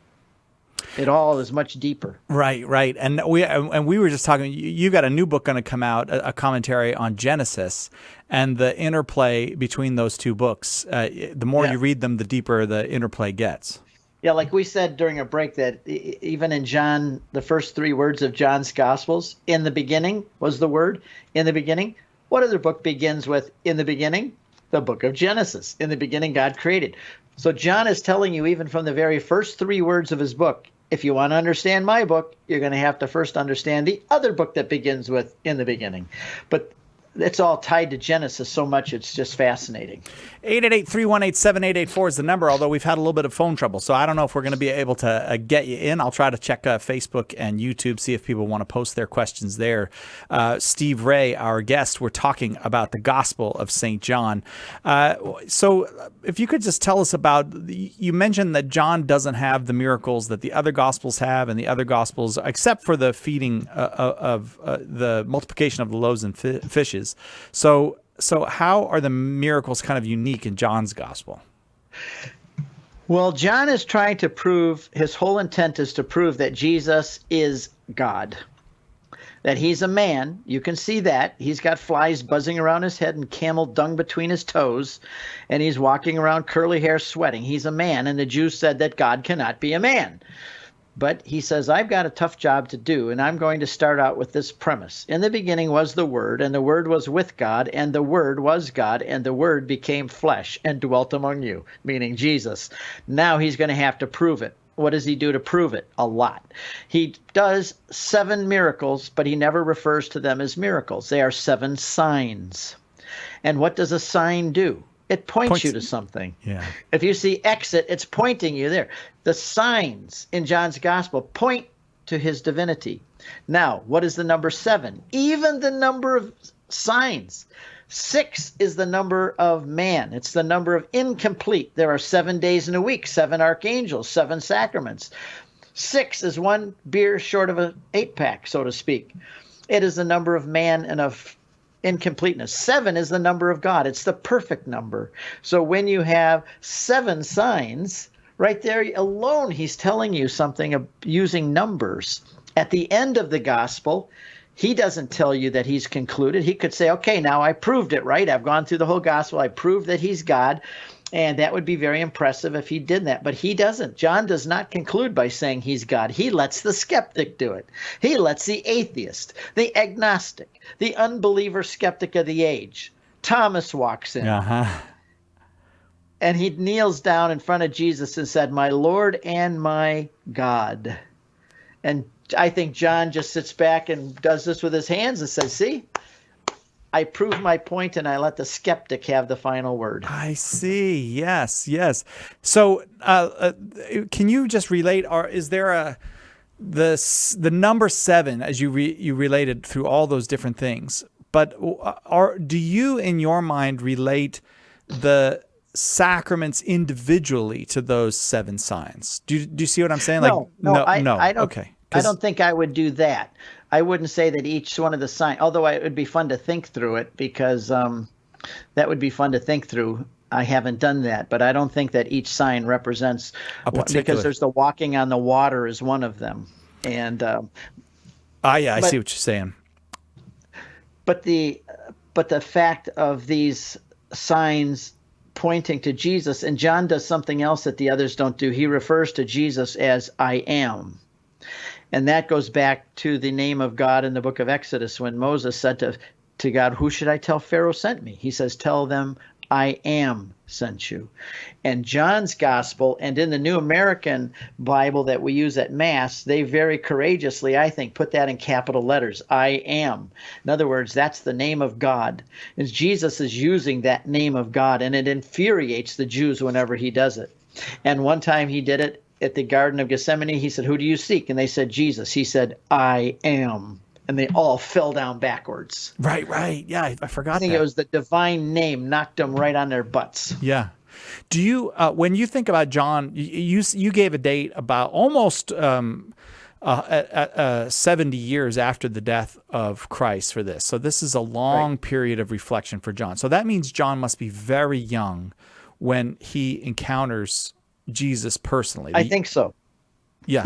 It all is much deeper. Right. And we were just talking, you got a new book going to come out, a commentary on Genesis, and the interplay between those 2 books. The more you read them, the deeper the interplay gets. Yeah, like we said during a break that even in John, the first 3 words of John's Gospels, in the beginning was the word, in the beginning. What other book begins with in the beginning? The book of Genesis. In the beginning, God created. So John is telling you, even from the very first 3 words of his book, if you want to understand my book, you're going to have to first understand the other book that begins with in the beginning. But it's all tied to Genesis so much, it's just fascinating. 888-318-7884 is the number, although we've had a little bit of phone trouble. So I don't know if we're going to be able to get you in. I'll try to check Facebook and YouTube, see if people want to post their questions there. Steve Ray, our guest, we're talking about the Gospel of St. John. So if you could just tell us about, you mentioned that John doesn't have the miracles that the other Gospels have, and the other Gospels, except for the feeding of the multiplication of the loaves and fishes. So how are the miracles kind of unique in John's Gospel? Well, John is trying to prove, his whole intent is to prove that Jesus is God, that he's a man. You can see that. He's got flies buzzing around his head and camel dung between his toes, and he's walking around curly hair sweating. He's a man, and the Jews said that God cannot be a man. But he says, I've got a tough job to do, and I'm going to start out with this premise. In the beginning was the Word, and the Word was with God, and the Word was God, and the Word became flesh and dwelt among you, meaning Jesus. Now he's going to have to prove it. What does he do to prove it? A lot. He does 7 miracles, but he never refers to them as miracles. They are 7 signs. And what does a sign do? It points you to something. Yeah. If you see exit, it's pointing you there. The signs in John's Gospel point to his divinity. Now, what is the number 7? Even the number of signs. 6 is the number of man. It's the number of incomplete. There are 7 days in a week, 7 archangels, 7 sacraments. 6 is 1 beer short of an 8-pack, so to speak. It is the number of man and of incompleteness. 7 is the number of God. It's the perfect number. So when you have 7 signs, right there alone, he's telling you something of using numbers. At the end of the gospel, he doesn't tell you that he's concluded. He could say, okay, now I proved it, right? I've gone through the whole gospel. I proved that he's God. And that would be very impressive if he did that. But he doesn't. John does not conclude by saying he's God. He lets the skeptic do it. He lets the atheist, the agnostic, the unbeliever skeptic of the age. Thomas walks in. And he kneels down in front of Jesus and said, "My Lord and my God." And I think John just sits back and does this with his hands and says, "See, I prove my point, and I let the skeptic have the final word." I see. Yes, yes. So, can you just relate? Or is there the number 7 as you related through all those different things? But do you, in your mind, relate the sacraments individually to those 7 signs? Do you see what I'm saying? No, I don't. Okay. I don't think I would do that. I wouldn't say that each one of the signs, although it would be fun to think through it, because that would be fun to think through. I haven't done that, but I don't think that each sign represents because there's the walking on the water is one of them. And I see what you're saying. But the fact of these signs pointing to Jesus, and John does something else that the others don't do. He refers to Jesus as "I am." And that goes back to the name of God in the book of Exodus when Moses said to God, "Who should I tell Pharaoh sent me?" He says, "Tell them I am sent you." And John's gospel, and in the New American Bible that we use at Mass, they very courageously, I think, put that in capital letters, "I am." In other words, that's the name of God. And Jesus is using that name of God, and it infuriates the Jews whenever he does it. And one time he did it at the Garden of Gethsemane. He said, "Who do you seek?" And they said, "Jesus." He said, "I am." And they all fell down backwards. Right. Yeah, I forgot that. I think it was the divine name knocked them right on their butts. Yeah. Do you, when you think about John, you gave a date about almost 70 years after the death of Christ for this. So this is a long period of reflection for John. So that means John must be very young when he encounters Jesus personally. I think so. Yeah.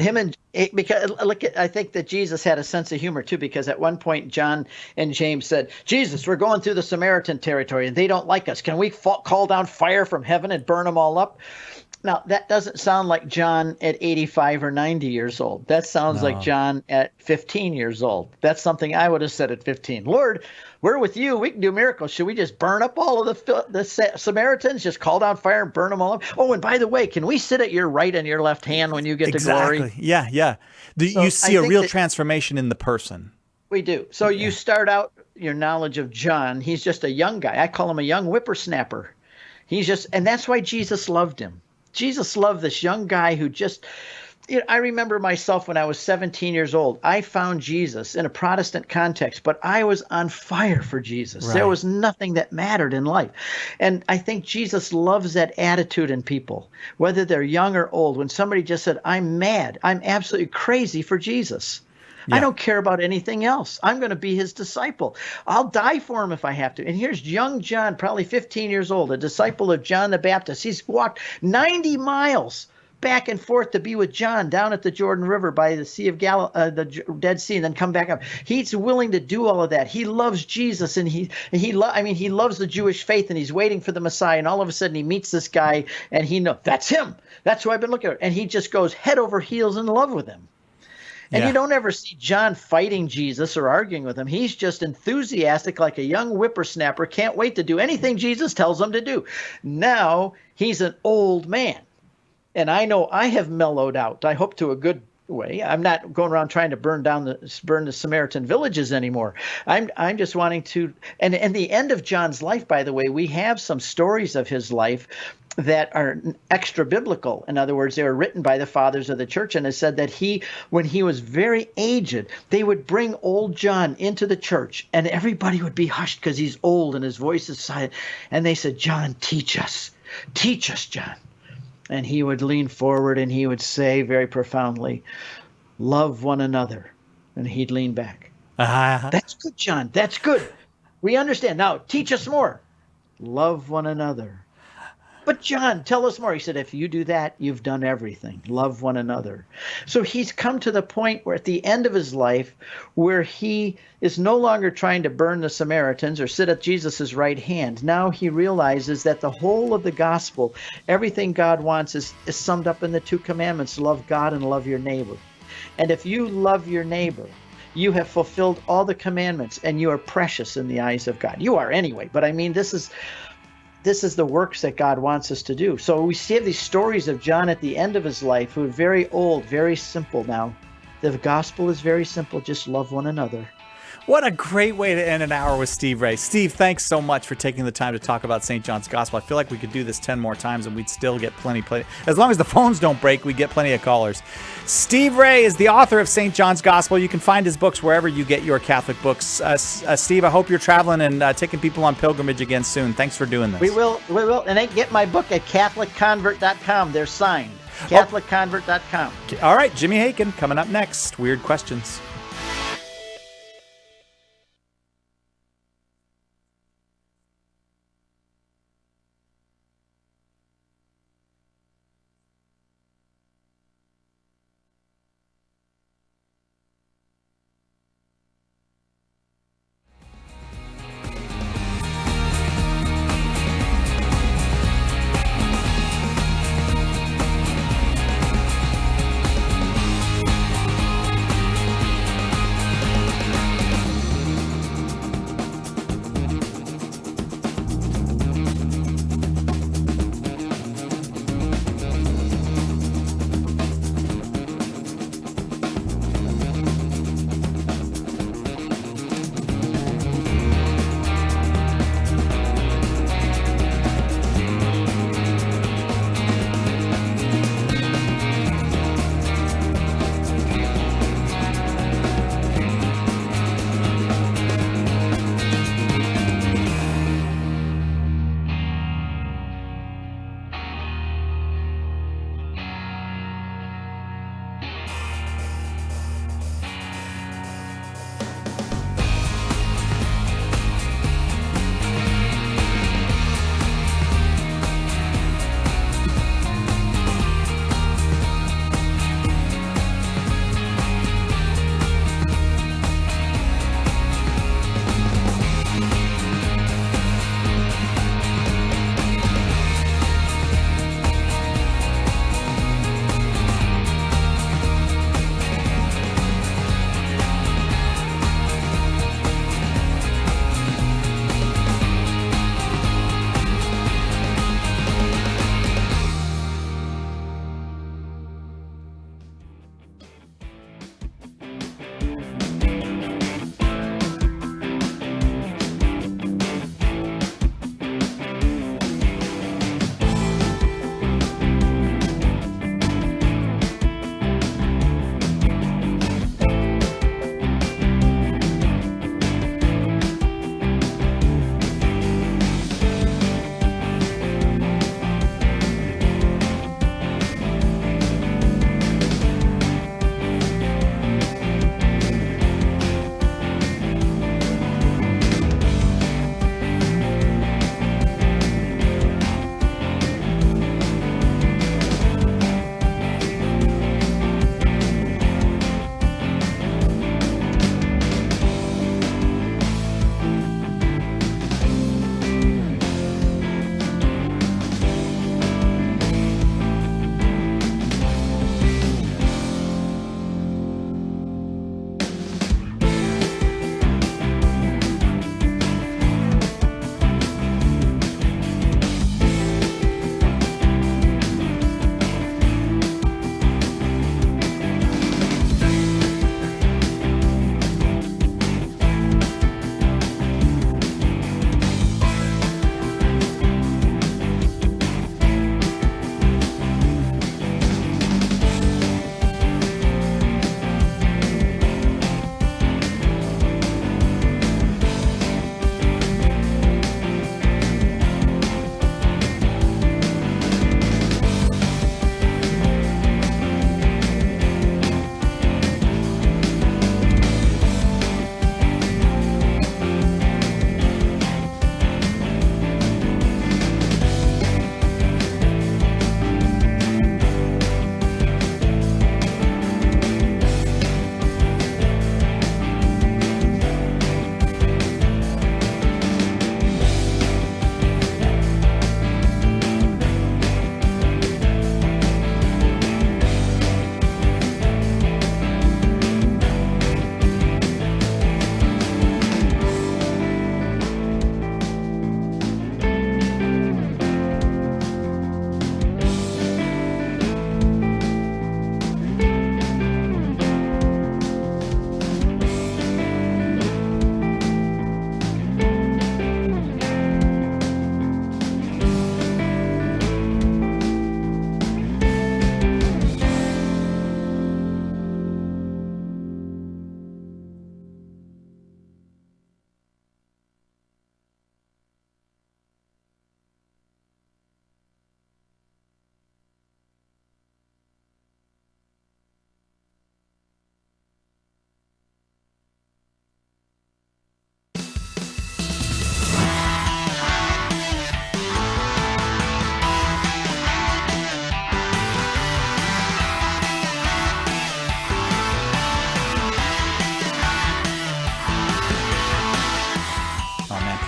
Because I think that Jesus had a sense of humor too, because at one point John and James said, "Jesus, we're going through the Samaritan territory and they don't like us. Can we call down fire from heaven and burn them all up?" Now, that doesn't sound like John at 85 or 90 years old. That sounds like John at 15 years old. That's something I would have said at 15. "Lord, we're with you. We can do miracles. Should we just burn up all of the Samaritans? Just call down fire and burn them all up? Oh, and by the way, can we sit at your right and your left hand when you get to glory?" Exactly. Yeah. You see a real transformation in the person. We do. So you start out your knowledge of John. He's just a young guy. I call him a young whippersnapper. And that's why Jesus loved him. Jesus loved this young guy who just, I remember myself when I was 17 years old. I found Jesus in a Protestant context, but I was on fire for Jesus. Right. There was nothing that mattered in life. And I think Jesus loves that attitude in people, whether they're young or old. When somebody just said, "I'm mad, I'm absolutely crazy for Jesus. Yeah. I don't care about anything else. I'm going to be his disciple. I'll die for him if I have to." And here's young John, probably 15 years old, a disciple of John the Baptist. He's walked 90 miles back and forth to be with John down at the Jordan River by the Sea of the Dead Sea, and then come back up. He's willing to do all of that. He loves Jesus, and he loves the Jewish faith, and he's waiting for the Messiah. And all of a sudden, he meets this guy, and he knows that's him. That's who I've been looking at. And he just goes head over heels in love with him. And you don't ever see John fighting Jesus or arguing with him. He's just enthusiastic like a young whippersnapper, can't wait to do anything Jesus tells him to do. Now he's an old man. And I know I have mellowed out, I hope to a good way. I'm not going around trying to burn the Samaritan villages anymore. I'm just wanting to, and the end of John's life, by the way, we have some stories of his life that are extra biblical. In other words, they were written by the fathers of the church, and it said that when he was very aged, they would bring old John into the church, and everybody would be hushed because he's old and his voice is silent. And they said, "John, teach us, John." And he would lean forward and he would say very profoundly, "Love one another." And he'd lean back. "That's good, John. That's good. We understand. Now teach us more. Love one another." But John, tell us more. He said, if you do that, you've done everything. Love one another. So he's come to the point where at the end of his life, where he is no longer trying to burn the Samaritans or sit at Jesus's right hand. Now he realizes that the whole of the gospel, everything God wants is summed up in the 2 commandments, love God and love your neighbor. And if you love your neighbor, you have fulfilled all the commandments and you are precious in the eyes of God. You are anyway, but I mean, this is the works that God wants us to do. So we see these stories of John at the end of his life, who are very old, very simple now. The gospel is very simple. Just love one another. What a great way to end an hour with Steve Ray. Steve, thanks so much for taking the time to talk about St. John's Gospel. I feel like we could do this 10 more times and we'd still get plenty. As long as the phones don't break, we get plenty of callers. Steve Ray is the author of St. John's Gospel. You can find his books wherever you get your Catholic books. Steve, I hope you're traveling and taking people on pilgrimage again soon. Thanks for doing this. We will. And they get my book at CatholicConvert.com. They're signed. CatholicConvert.com. All right, Jimmy Hakin coming up next. Weird Questions.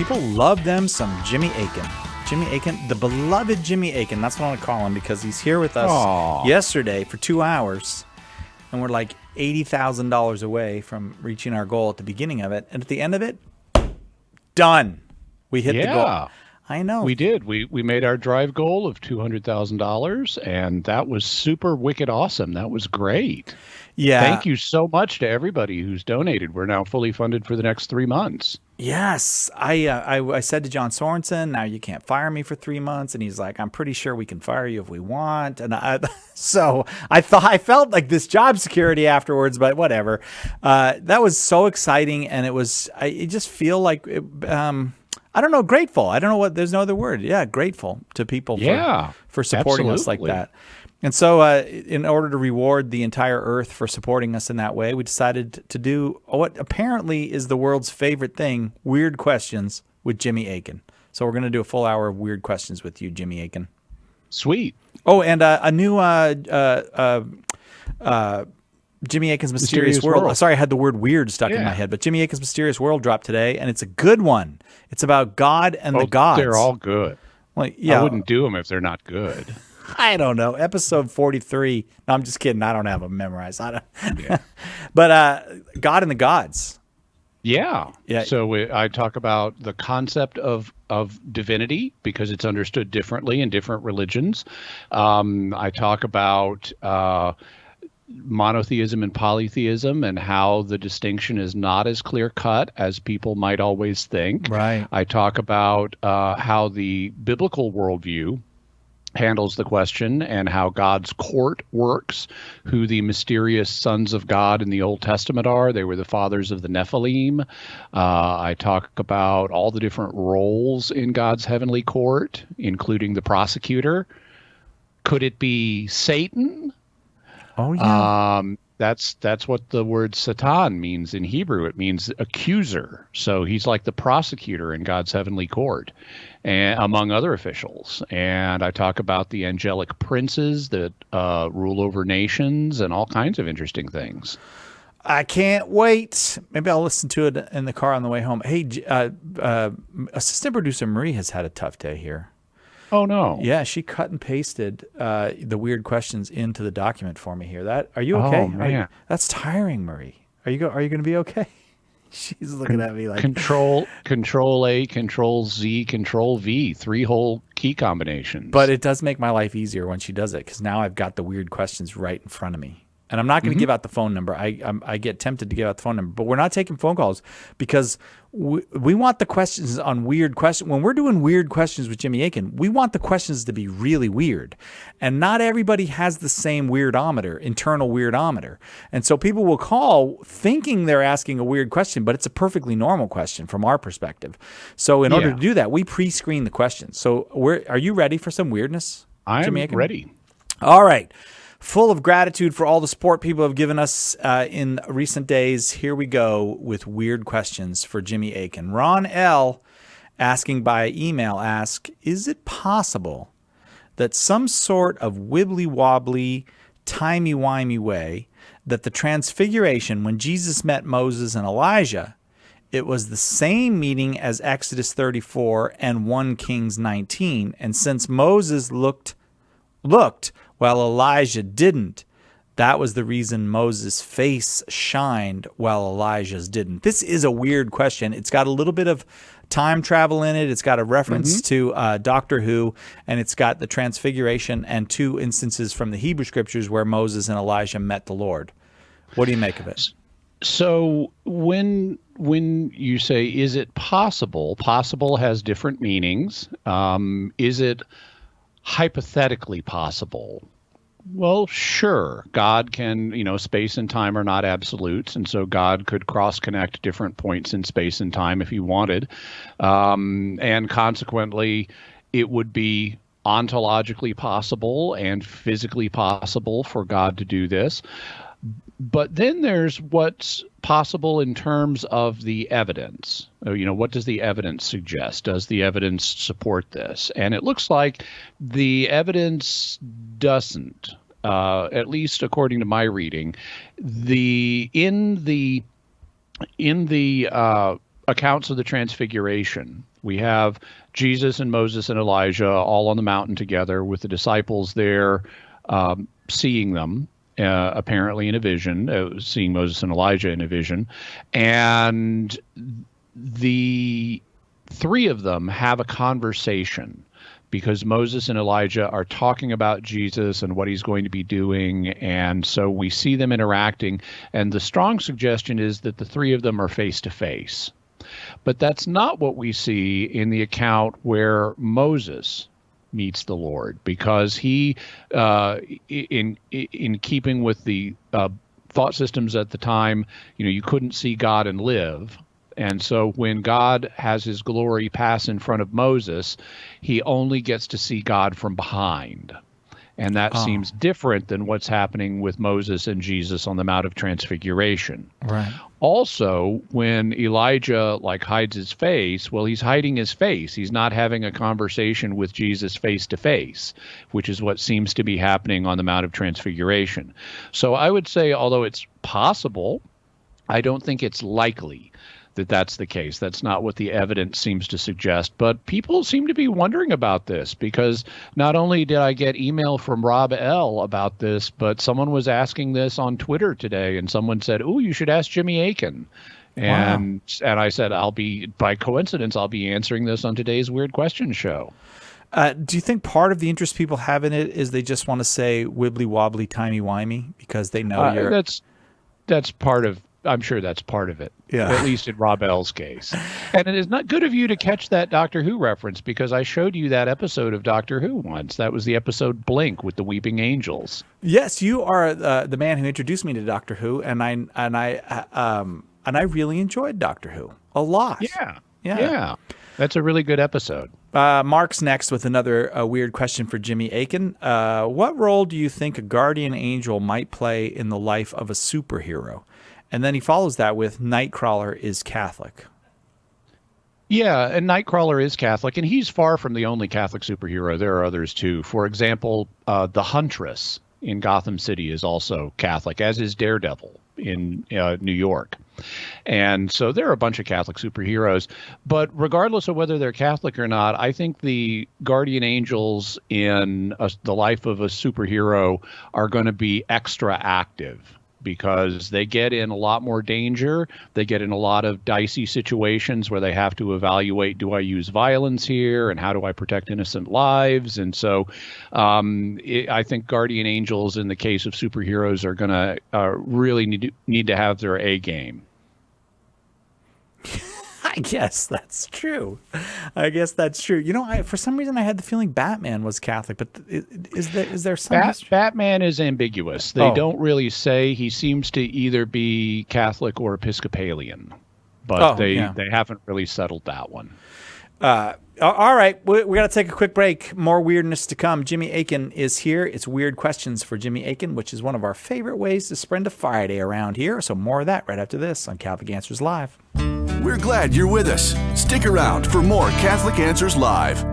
People love them some Jimmy Akin. Jimmy Akin, the beloved Jimmy Akin. That's what I want to call him because he's here with us yesterday for 2 hours. And we're like $80,000 away from reaching our goal at the beginning of it. And at the end of it, done. We hit the goal. I know. We did. We made our drive goal of $200,000, and that was super wicked awesome. That was great. Yeah. Thank you so much to everybody who's donated. We're now fully funded for the next 3 months. Yes. I said to John Sorensen, now you can't fire me for 3 months. And he's like, I'm pretty sure we can fire you if we want. And so I felt like this job security afterwards, but whatever. That was so exciting. And I just feel like, I don't know, grateful. I don't know there's no other word. Yeah, grateful to people for supporting us like that. And so in order to reward the entire earth for supporting us in that way, we decided to do what apparently is the world's favorite thing, Weird Questions with Jimmy Akin. So we're going to do a full hour of Weird Questions with you, Jimmy Akin. Sweet. Oh, and a new Jimmy Akin's Mysterious World. Sorry, I had the word weird stuck in my head, but Jimmy Akin's Mysterious World dropped today, and it's a good one. It's about God and the gods. They're all good. Well, yeah. I wouldn't do them if they're not good. I don't know. Episode 43. No, I'm just kidding. I don't have them memorized. But God and the gods. Yeah. So I talk about the concept of divinity because it's understood differently in different religions. I talk about monotheism and polytheism and how the distinction is not as clear cut as people might always think. Right. I talk about how the biblical worldview handles the question and how God's court works, who the mysterious sons of God in the Old Testament are. They were the fathers of the Nephilim. I talk about all the different roles in God's heavenly court, including the prosecutor. Could it be Satan? Oh, yeah. That's what the word Satan means in Hebrew. It means accuser. So he's like the prosecutor in God's heavenly court, and among other officials. And I talk about the angelic princes that rule over nations and all kinds of interesting things. I can't wait. Maybe I'll listen to it in the car on the way home. Hey, assistant producer Marie has had a tough day here. Oh, no. Yeah, she cut and pasted the weird questions into the document for me here. Are you okay? Oh, man. That's tiring, Marie. Are you going to be okay? She's looking at me like Control A, Control Z, Control V, 3 whole key combinations. But it does make my life easier when she does it because now I've got the weird questions right in front of me. And I'm not going to give out the phone number. I get tempted to give out the phone number, but we're not taking phone calls because we want the questions on weird questions. When we're doing weird questions with Jimmy Akin, we want the questions to be really weird. And not everybody has the same internal weirdometer. And so people will call thinking they're asking a weird question, but it's a perfectly normal question from our perspective. So in order to do that, we pre-screen the questions. So are you ready for some weirdness, Jimmy Akin? I'm ready. All right. Full of gratitude for all the support people have given us in recent days. Here we go with weird questions for Jimmy Akin. Ron L. asking by email is it possible that some sort of wibbly-wobbly, timey-wimey way that the transfiguration, when Jesus met Moses and Elijah, it was the same meeting as Exodus 34 and 1 Kings 19, and since Moses looked while Elijah didn't, that was the reason Moses' face shined while Elijah's didn't. This is a weird question. It's got a little bit of time travel in it. It's got a reference to Doctor Who, and it's got the transfiguration and 2 instances from the Hebrew scriptures where Moses and Elijah met the Lord. What do you make of it? So when you say, is it possible? Possible has different meanings. Is it hypothetically possible? Well, sure. God can, space and time are not absolutes, and so God could cross-connect different points in space and time if he wanted. And consequently, it would be ontologically possible and physically possible for God to do this. But then there's what's possible in terms of the evidence. What does the evidence suggest? Does the evidence support this? And it looks like the evidence doesn't, at least according to my reading. In the accounts of the Transfiguration, We have Jesus and Moses and Elijah all on the mountain together with the disciples there, seeing them. Apparently in a vision, seeing Moses and Elijah in a vision. And the three of them have a conversation because Moses and Elijah are talking about Jesus and what he's going to be doing. And so we see them interacting. And the strong suggestion is that the three of them are face to face. But that's not what we see in the account where Moses meets the Lord, because he, in keeping with the thought systems at the time, you couldn't see God and live. And so when God has his glory pass in front of Moses, he only gets to see God from behind. And that seems different than what's happening with Moses and Jesus on the Mount of Transfiguration. Right. Also, when Elijah hides his face, well, he's hiding his face. He's not having a conversation with Jesus face to face, which is what seems to be happening on the Mount of Transfiguration. So I would say, although it's possible, I don't think it's likely that that's the case. That's not what the evidence seems to suggest. But people seem to be wondering about this, because not only did I get email from Rob L. about this, but someone was asking this on Twitter today, and someone said, "Oh, you should ask Jimmy Akin." And I said, by coincidence, I'll be answering this on today's Weird Questions show. Do you think part of the interest people have in it is they just want to say wibbly wobbly timey wimey because they know you're... That's part of... I'm sure that's part of it, at least in Rob L's case. And it is not good of you to catch that Doctor Who reference, because I showed you that episode of Doctor Who once. That was the episode Blink with the Weeping Angels. Yes, you are the man who introduced me to Doctor Who, and I really enjoyed Doctor Who a lot. Yeah. That's a really good episode. Mark's next with another weird question for Jimmy Akin. What role do you think a guardian angel might play in the life of a superhero? And then he follows that with Nightcrawler is Catholic. Yeah, and Nightcrawler is Catholic, and he's far from the only Catholic superhero. There are others, too. For example, the Huntress in Gotham City is also Catholic, as is Daredevil in New York. And so there are a bunch of Catholic superheroes. But regardless of whether they're Catholic or not, I think the guardian angels in the life of a superhero are going to be extra active, because they get in a lot more danger. They get in a lot of dicey situations where they have to evaluate, do I use violence here, and how do I protect innocent lives? And so I think guardian angels in the case of superheroes are going to really need to have their A game. I guess that's true. For some reason I had the feeling Batman was Catholic, but is there some Batman is ambiguous. They don't really say. He seems to either be Catholic or Episcopalian, but they haven't really settled that one. All right, we got to take a quick break. More weirdness to come. Jimmy Akin is here. It's Weird Questions for Jimmy Akin, which is one of our favorite ways to spend a Friday around here. So more of that right after this on Catholic Answers Live. We're glad you're with us. Stick around for more Catholic Answers Live.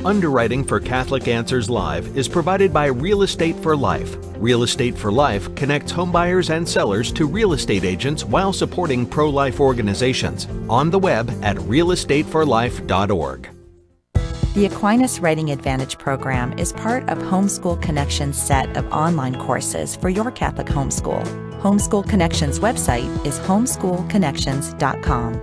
Underwriting for Catholic Answers Live is provided by Real Estate for Life. Real Estate for Life connects homebuyers and sellers to real estate agents while supporting pro-life organizations. On the web at realestateforlife.org. The Aquinas Writing Advantage program is part of Homeschool Connections' set of online courses for your Catholic homeschool. Homeschool Connections' website is homeschoolconnections.com.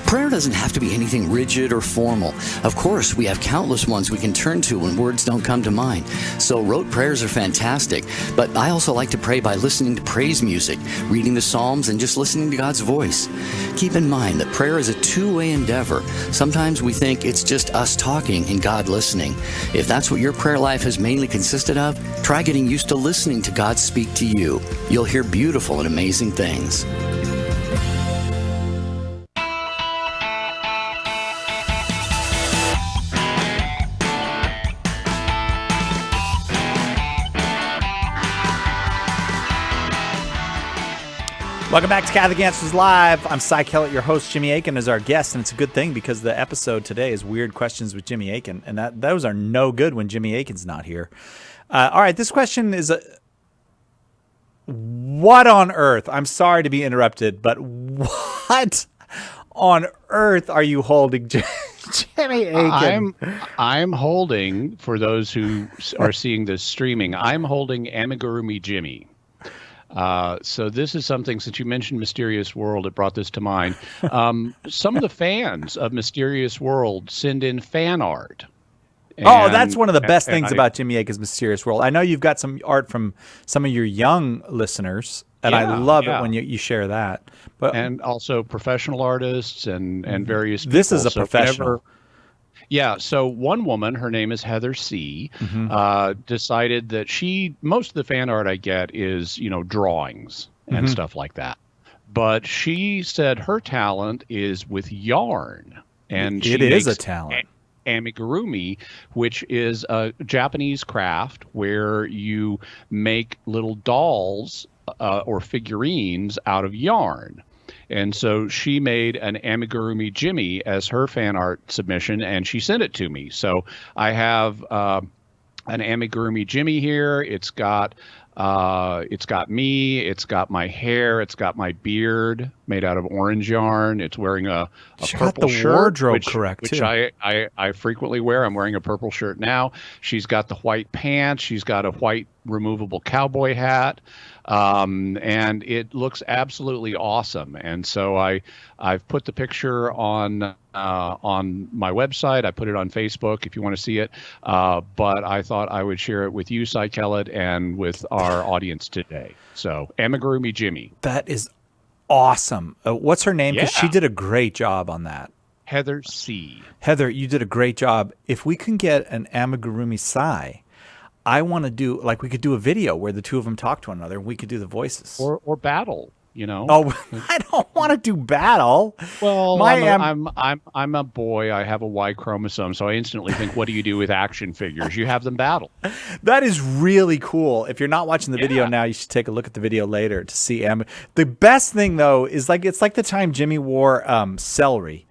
Prayer doesn't have to be anything rigid or formal. Of course, we have countless ones we can turn to when words don't come to mind. So rote prayers are fantastic, but I also like to pray by listening to praise music, reading the Psalms, and just listening to God's voice. Keep in mind that prayer is a two-way endeavor. Sometimes we think it's just us talking and God listening. If that's what your prayer life has mainly consisted of, try getting used to listening to God speak to you. You'll hear beautiful and amazing things. Welcome back to Catholic Answers Live. I'm Cy Kellett. Your host, Jimmy Akin, is our guest, and it's a good thing because the episode today is Weird Questions with Jimmy Akin, and those are no good when Jimmy Akin's not here. All right, this question is what on earth? I'm sorry to be interrupted, but what on earth are you holding, Jimmy Akin? I'm holding, for those who are seeing this streaming, I'm holding Amigurumi Jimmy. So this is something, since you mentioned Mysterious World, it brought this to mind. Some of the fans of Mysterious World send in fan art. That's one of the best things about Jimmy Akin's Mysterious World. I know you've got some art from some of your young listeners, and I love it when you share that. And also professional artists and various people. This is a professional. So one woman, her name is Heather C., decided that most of the fan art I get is, drawings and stuff like that. But she said her talent is with yarn. And it is a talent. Amigurumi, which is a Japanese craft where you make little dolls or figurines out of yarn. And so she made an Amigurumi Jimmy as her fan art submission, and she sent it to me. So I have an Amigurumi Jimmy here. It's got me. It's got my hair. It's got my beard made out of orange yarn. It's wearing a purple shirt, wardrobe correct, which I frequently wear. I'm wearing a purple shirt now. She's got the white pants. She's got a white removable cowboy hat. And it looks absolutely awesome. And so I've put the picture on my website. I put it on Facebook if you want to see it. But I thought I would share it with you, Cy Kellett, and with our audience today. So Amigurumi Jimmy. That is awesome. What's her name? Because she did a great job on that. Heather C. Heather, you did a great job. If we can get an Amigurumi Cy, I want to do, we could do a video where the two of them talk to one another and we could do the voices. Or battle, Oh, I don't want to do battle. Well, I'm a boy. I have a Y chromosome, so I instantly think, what do you do with action figures? You have them battle. That is really cool. If you're not watching the video now, you should take a look at the video later to see The best thing, though, is it's like the time Jimmy wore celery,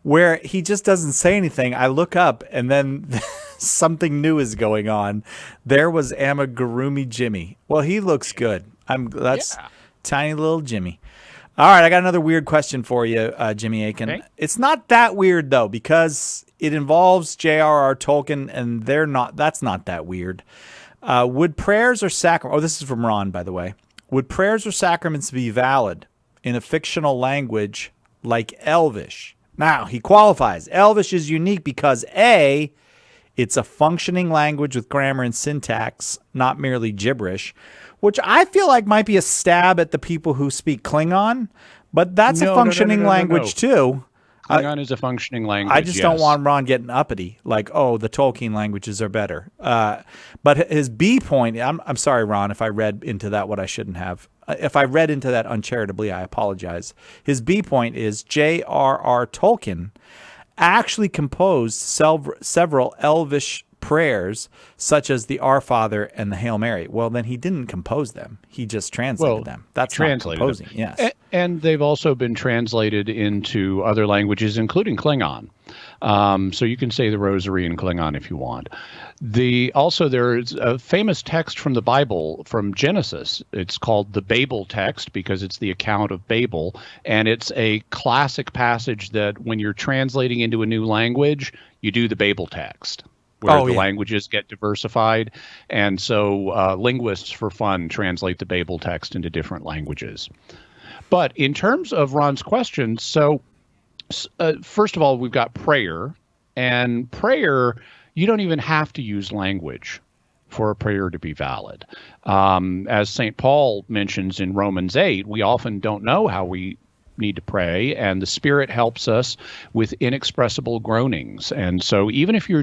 where he just doesn't say anything. I look up and then something new is going on. There was Amigurumi Jimmy. Well, he looks good. That's tiny little Jimmy. All right, I got another weird question for you, Jimmy Akin. Okay. It's not that weird though, because it involves J.R.R. Tolkien, and that's not that weird. Would prayers or sacraments? Oh, this is from Ron, by the way. Would prayers or sacraments be valid in a fictional language like Elvish? Now, he qualifies. Elvish is unique because A, it's a functioning language with grammar and syntax, not merely gibberish, which I feel like might be a stab at the people who speak Klingon, but that's a functioning language too. Klingon is a functioning language. I just don't want Ron getting uppity, like, oh, the Tolkien languages are better. But his B point, I'm sorry, Ron, if I read into that what I shouldn't have. If I read into that uncharitably, I apologize. His B point is J.R.R. Tolkien actually composed several Elvish prayers, such as the Our Father and the Hail Mary. Well, then he didn't compose them. He just translated them. That's not composing, yes. And they've also been translated into other languages, including Klingon. So you can say the Rosary in Klingon if you want. There's a famous text from the Bible, from Genesis. It's called the Babel text because it's the account of Babel. And it's a classic passage that when you're translating into a new language, you do the Babel text, where the languages get diversified. And so linguists, for fun, translate the Babel text into different languages. But in terms of Ron's question, so first of all, we've got prayer. And prayer, you don't even have to use language for a prayer to be valid. As St. Paul mentions in Romans 8, we often don't know how we need to pray, and the Spirit helps us with inexpressible groanings. And so even if you're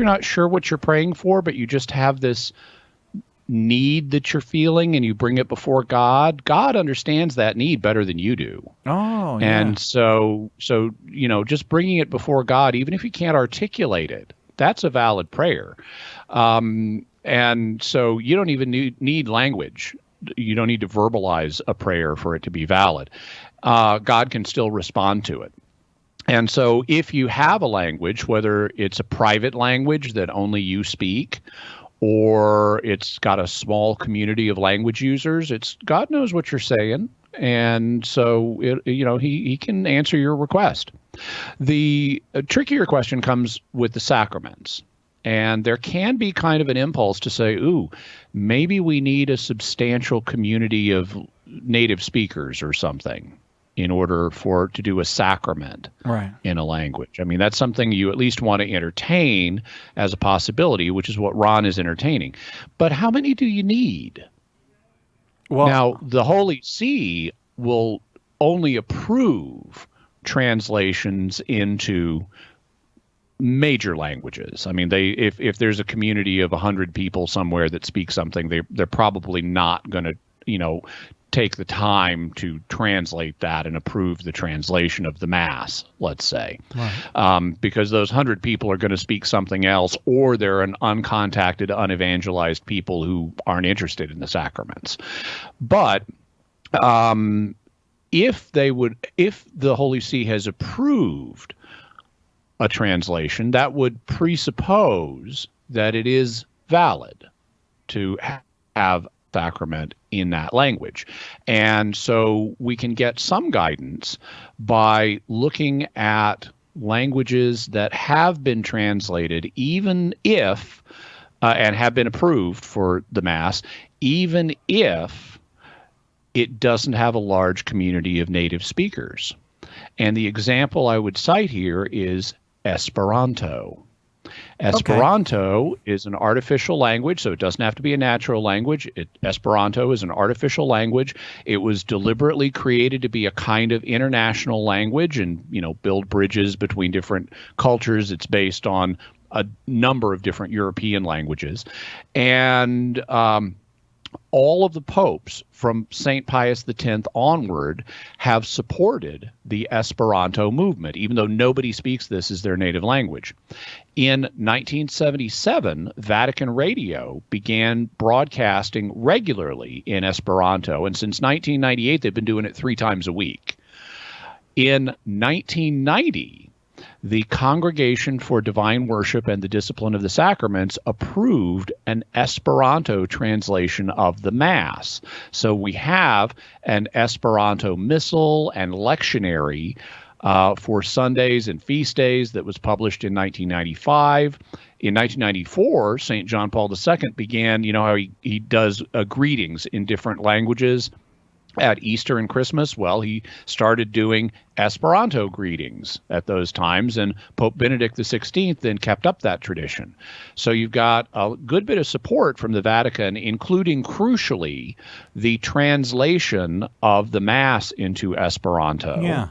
not sure what you're praying for, but you just have this need that you're feeling and you bring it before God, God understands that need better than you do. Oh, yeah. And so just bringing it before God, even if you can't articulate it, that's a valid prayer. And so you don't even need language. You don't need to verbalize a prayer for it to be valid. God can still respond to it. And so if you have a language, whether it's a private language that only you speak, or it's got a small community of language users, God knows what you're saying. And so, he can answer your request. The trickier question comes with the sacraments. And there can be kind of an impulse to say, ooh, maybe we need a substantial community of native speakers or something in order to do a sacrament in a language. I mean, that's something you at least want to entertain as a possibility, which is what Ron is entertaining. But how many do you need? Well, now, the Holy See will only approve translations into major languages. I mean, if there's a community of 100 people somewhere that speak something, they're probably not going to, take the time to translate that and approve the translation of the Mass, let's say, because those 100 people are going to speak something else, or they're an uncontacted, unevangelized people who aren't interested in the sacraments. But if the Holy See has approved a translation, that would presuppose that it is valid to have sacrament in that language. And so we can get some guidance by looking at languages that have been translated, even if, and have been approved for the Mass, even if it doesn't have a large community of native speakers. And the example I would cite here is Esperanto. Esperanto is an artificial language, so it doesn't have to be a natural language. Esperanto is an artificial language. It was deliberately created to be a kind of international language and, build bridges between different cultures. It's based on a number of different European languages. And all of the popes from St. Pius X onward have supported the Esperanto movement, even though nobody speaks this as their native language. In 1977, Vatican Radio began broadcasting regularly in Esperanto, and since 1998, they've been doing it 3 times a week. In 1990, the Congregation for Divine Worship and the Discipline of the Sacraments approved an Esperanto translation of the Mass. So we have an Esperanto missal and lectionary for Sundays and feast days that was published in 1995. In 1994, St. John Paul II began, how he does greetings in different languages at Easter and Christmas. Well, he started doing Esperanto greetings at those times, and Pope Benedict XVI then kept up that tradition. So you've got a good bit of support from the Vatican, including, crucially, the translation of the Mass into Esperanto.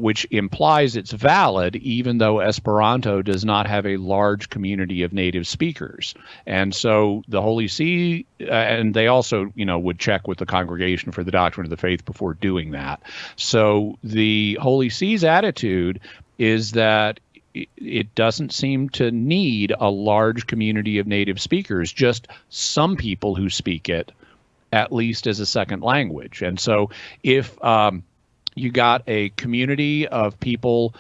Which implies it's valid, even though Esperanto does not have a large community of native speakers. And so the Holy See, and they also, would check with the Congregation for the Doctrine of the Faith before doing that. So the Holy See's attitude is that it doesn't seem to need a large community of native speakers, just some people who speak it, at least as a second language. And so if you got a community of people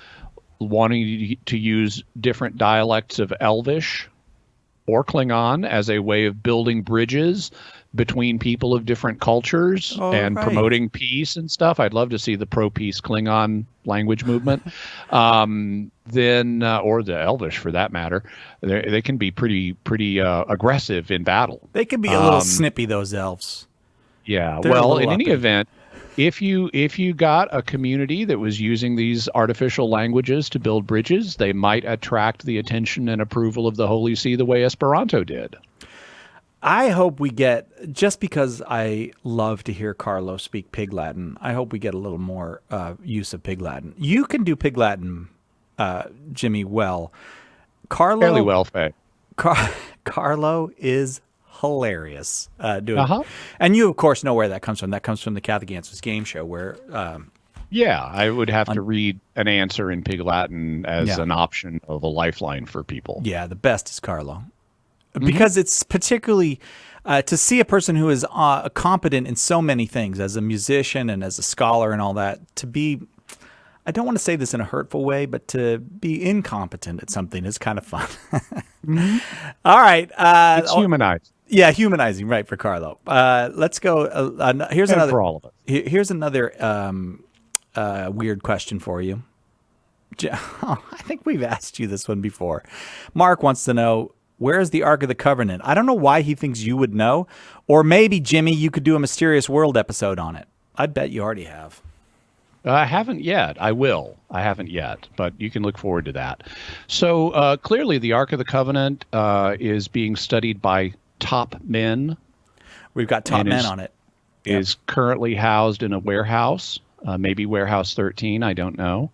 wanting to use different dialects of Elvish or Klingon as a way of building bridges between people of different cultures and promoting peace and stuff. I'd love to see the pro-peace Klingon language movement. Then, or the Elvish for that matter, they can be pretty aggressive in battle. They can be a little snippy, those elves. Yeah. Well, in any event, if you got a community that was using these artificial languages to build bridges, they might attract the attention and approval of the Holy See the way Esperanto did. I hope we get, just because I love to hear Carlo speak Pig Latin, I hope we get a little more use of Pig Latin. You can do Pig Latin, Jimmy, well. Carlo, fairly well, Faye. Carlo is hilarious doing it. And you, of course, know where that comes from. That comes from the Catholic Answers game show where... yeah, I would have to read an answer in Pig Latin as an option of a lifeline for people. Yeah, the best is Carlo. Because it's particularly... to see a person who is competent in so many things, as a musician and as a scholar and all that, to be... I don't want to say this in a hurtful way, but to be incompetent at something is kind of fun. All right. It's humanized. Yeah, humanizing, right, for Carlo. Let's go. Here's And another for all of us. Here's another weird question for you. I think we've asked you this one before. Mark wants to know, where is the Ark of the Covenant? I don't know why he thinks you would know, or maybe Jimmy, you could do a Mysterious World episode on it. I bet you already have. I haven't yet. I will. I haven't yet, but you can look forward to that. So clearly, the Ark of the Covenant is being studied by top men. We've got top men on it. Is currently housed in a warehouse, maybe Warehouse 13. I don't know.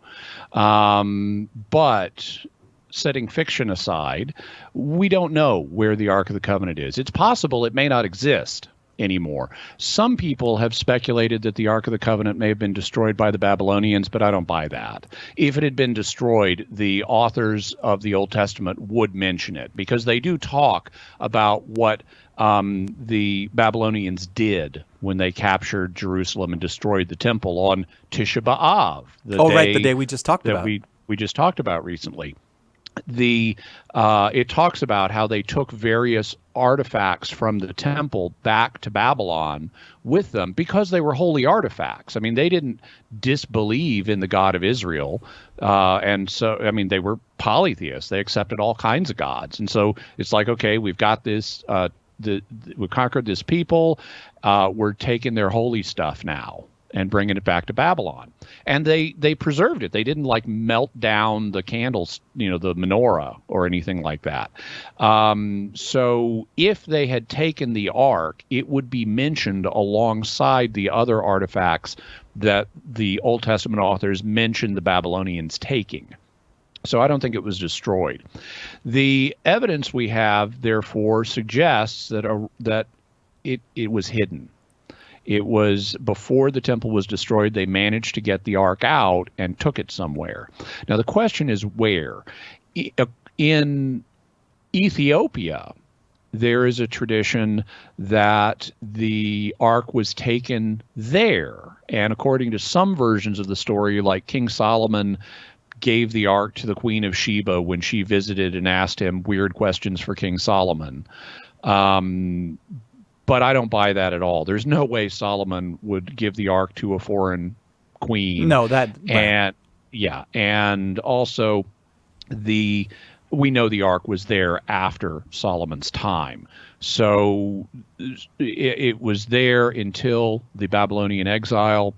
But setting fiction aside, we don't know where the Ark of the Covenant is. It's possible it may not exist anymore. Some people have speculated that the Ark of the Covenant may have been destroyed by the Babylonians, but I don't buy that. If it had been destroyed, the authors of the Old Testament would mention it, because they do talk about what the Babylonians did when they captured Jerusalem and destroyed the temple on Tisha B'Av. The day we just talked about. We just talked about recently. It talks about how they took various artifacts from the temple back to Babylon with them because they were holy artifacts. I mean, they didn't disbelieve in the God of Israel. And so, I mean, they were polytheists. They accepted all kinds of gods. And so it's like, okay, we've got this, we conquered this people. We're taking their holy stuff now and bringing it back to Babylon. And they preserved it. They didn't like melt down the candles, the menorah or anything like that. So if they had taken the Ark, it would be mentioned alongside the other artifacts that the Old Testament authors mentioned the Babylonians taking. So I don't think it was destroyed. The evidence we have, therefore, suggests that it was hidden. It was before the temple was destroyed, they managed to get the Ark out and took it somewhere. Now, the question is where? In Ethiopia, there is a tradition that the Ark was taken there. And according to some versions of the story, like King Solomon gave the Ark to the Queen of Sheba when she visited and asked him weird questions for King Solomon. But I don't buy that at all. There's no way Solomon would give the Ark to a foreign queen. No, and also we know the Ark was there after Solomon's time. So it was there until the Babylonian exile,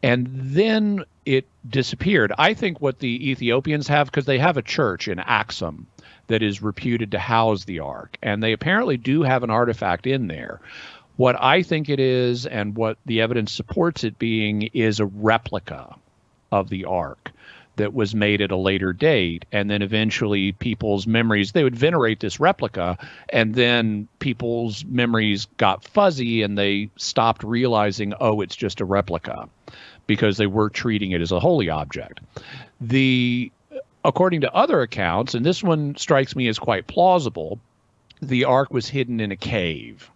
and then it disappeared. I think what the Ethiopians have, because they have a church in Axum that is reputed to house the Ark, and they apparently do have an artifact in there. What I think it is, and what the evidence supports it being, is a replica of the Ark that was made at a later date, and then eventually people's memories, they would venerate this replica, and then people's memories got fuzzy and they stopped realizing, oh, it's just a replica, because they were treating it as a holy object. According to other accounts, and this one strikes me as quite plausible, the Ark was hidden in a cave.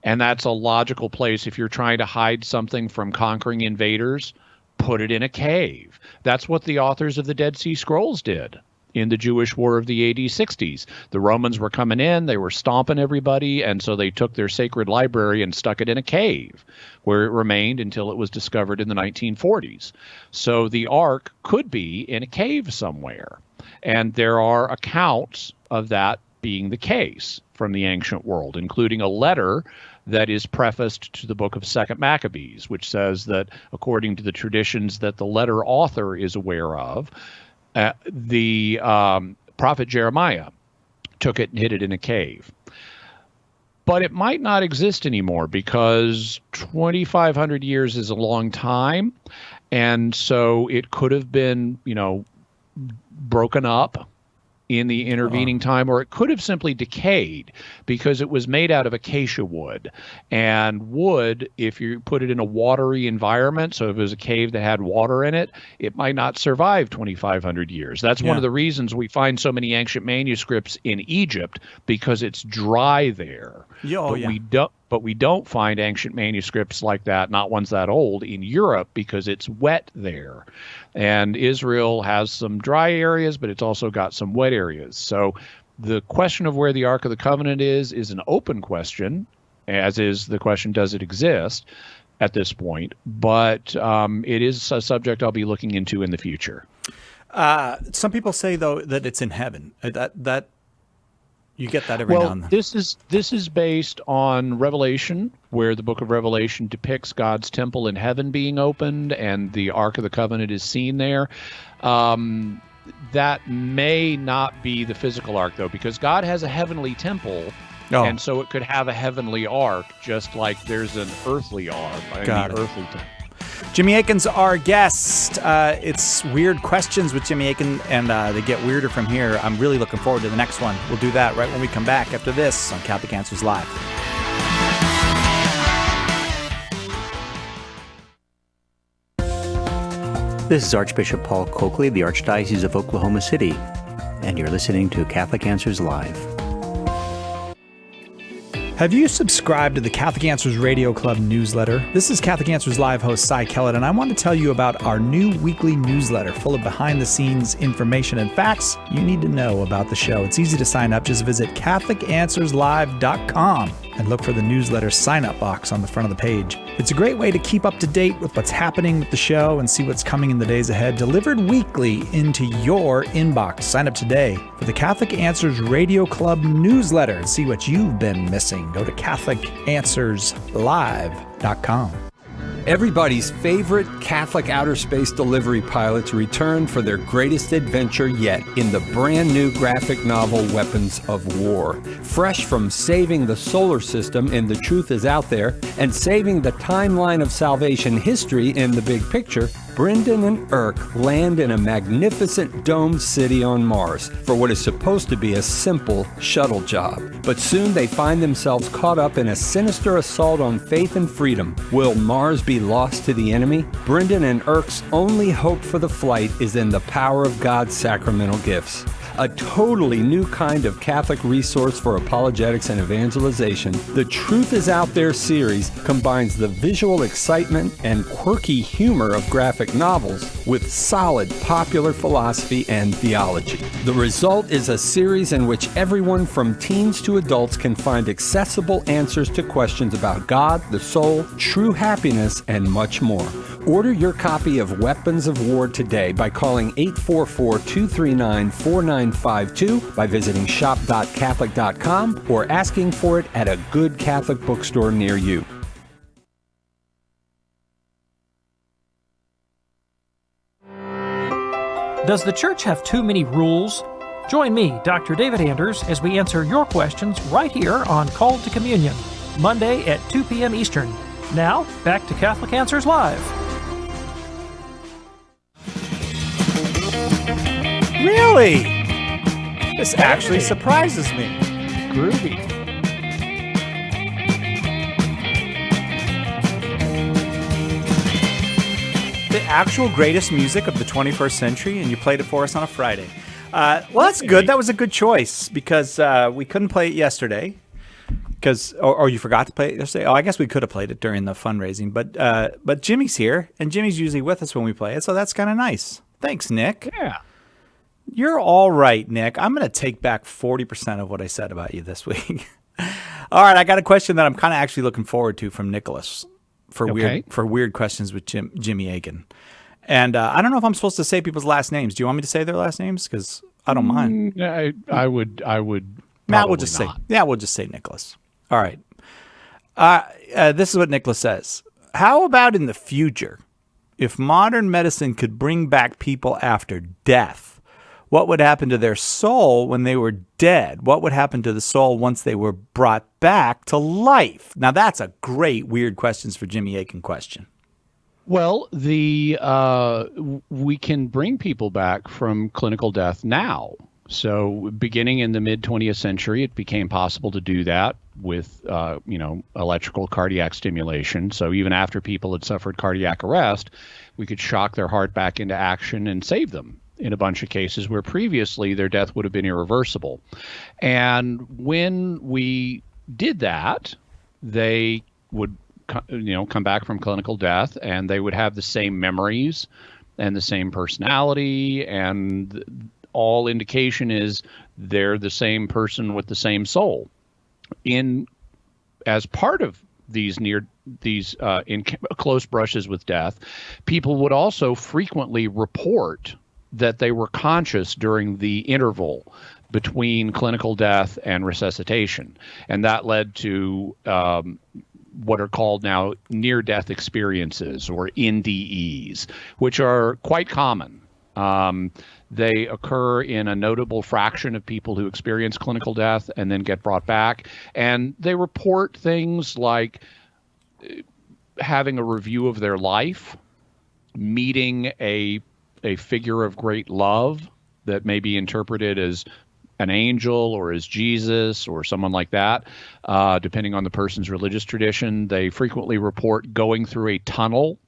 And that's a logical place if you're trying to hide something from conquering invaders, put it in a cave. That's what the authors of the Dead Sea Scrolls did in the Jewish War of the AD 60s. The Romans were coming in, they were stomping everybody, and so they took their sacred library and stuck it in a cave, where it remained until it was discovered in the 1940s. So the Ark could be in a cave somewhere, and there are accounts of that being the case from the ancient world, including a letter that is prefaced to the book of 2nd Maccabees, which says that according to the traditions that the letter author is aware of, the prophet Jeremiah took it and hid it in a cave. But it might not exist anymore because 2,500 years is a long time. And so it could have been, broken up in the intervening time, or it could have simply decayed because it was made out of acacia wood. And wood, if you put it in a watery environment, so if it was a cave that had water in it, it might not survive 2,500 years. That's one of the reasons we find so many ancient manuscripts in Egypt, because it's dry there. But we don't find ancient manuscripts like that, not ones that old, in Europe because it's wet there. And Israel has some dry areas, but it's also got some wet areas. So The question of where the Ark of the Covenant is an open question, as is the question, does it exist at this point? But it is a subject I'll be looking into in the future. Some people say, though, that it's in heaven. That you get that every now and then. This is based on Revelation, where the book of Revelation depicts God's temple in heaven being opened, and the Ark of the Covenant is seen there. That may not be the physical ark, though, because God has a heavenly temple, and so it could have a heavenly ark, just like there's an earthly ark. Earthly temple. Jimmy Akin's our guest. It's Weird Questions with Jimmy Akin, and they get weirder from here. I'm really looking forward to the next one. We'll do that right when we come back after this on Catholic Answers Live. This is Archbishop Paul Coakley of the Archdiocese of Oklahoma City, and you're listening to Catholic Answers Live. Have you subscribed to the Catholic Answers Radio Club newsletter? This is Catholic Answers Live host Cy Kellett, and I want to tell you about our new weekly newsletter full of behind-the-scenes information and facts you need to know about the show. It's easy to sign up. Just visit CatholicAnswersLive.com and look for the newsletter sign-up box on the front of the page. It's a great way to keep up to date with what's happening with the show and see what's coming in the days ahead, delivered weekly into your inbox. Sign up today for the Catholic Answers Radio Club newsletter and see what you've been missing. Go to CatholicAnswersLive.com. Everybody's favorite Catholic outer space delivery pilots return for their greatest adventure yet in the brand new graphic novel Weapons of War. Fresh from saving the solar system in The Truth Is Out There and saving the timeline of salvation history in The Big Picture, Brendan and Irk land in a magnificent domed city on Mars for what is supposed to be a simple shuttle job. But soon they find themselves caught up in a sinister assault on faith and freedom. Will Mars be lost to the enemy? Brendan and Irk's only hope for the flight is in the power of God's sacramental gifts. A totally new kind of Catholic resource for apologetics and evangelization, The Truth Is Out There series combines the visual excitement and quirky humor of graphic novels with solid popular philosophy and theology. The result is a series in which everyone from teens to adults can find accessible answers to questions about God, the soul, true happiness, and much more. Order your copy of Weapons of War today by calling 844-239-4952, by visiting shop.catholic.com, or asking for it at a good Catholic bookstore near you. Does the church have too many rules? Join me, Dr. David Anders, as we answer your questions right here on Called to Communion, Monday at 2 p.m. Eastern. Now, back to Catholic Answers Live. Really? This actually surprises me. Groovy. The actual greatest music of the 21st century, and you played it for us on a Friday. Well, that's good. That was a good choice because we couldn't play it yesterday. Or you forgot to play it yesterday? Oh, I guess we could have played it during the fundraising. But Jimmy's here, and Jimmy's usually with us when we play it, so that's kind of nice. Thanks, Nick. Yeah. You're all right, Nick. I'm going to take back 40% of what I said about you this week. All right, I got a question that I'm kind of actually looking forward to from Nicholas for weird questions with Jimmy Akin. And I don't know if I'm supposed to say people's last names. Do you want me to say their last names? Because I don't mind. I would. Matt, we'll just say Nicholas. All right. This is what Nicholas says. How about in the future, if modern medicine could bring back people after death? What would happen to their soul when they were dead? What would happen to the soul once they were brought back to life? Now, that's a great weird questions for Jimmy Akin question. Well, we can bring people back from clinical death now. So beginning in the mid-20th century, it became possible to do that with, electrical cardiac stimulation. So even after people had suffered cardiac arrest, we could shock their heart back into action and save them in a bunch of cases where previously their death would have been irreversible. And when we did that, they would come back from clinical death, and they would have the same memories and the same personality, and all indication is they're the same person with the same soul. As part of these in close brushes with death, people would also frequently report that they were conscious during the interval between clinical death and resuscitation, and that led to what are called now near-death experiences, or NDEs, which are quite common. They occur in a notable fraction of people who experience clinical death and then get brought back. And they report things like having a review of their life, meeting a figure of great love that may be interpreted as an angel or as Jesus or someone like that, depending on the person's religious tradition. They frequently report going through a tunnel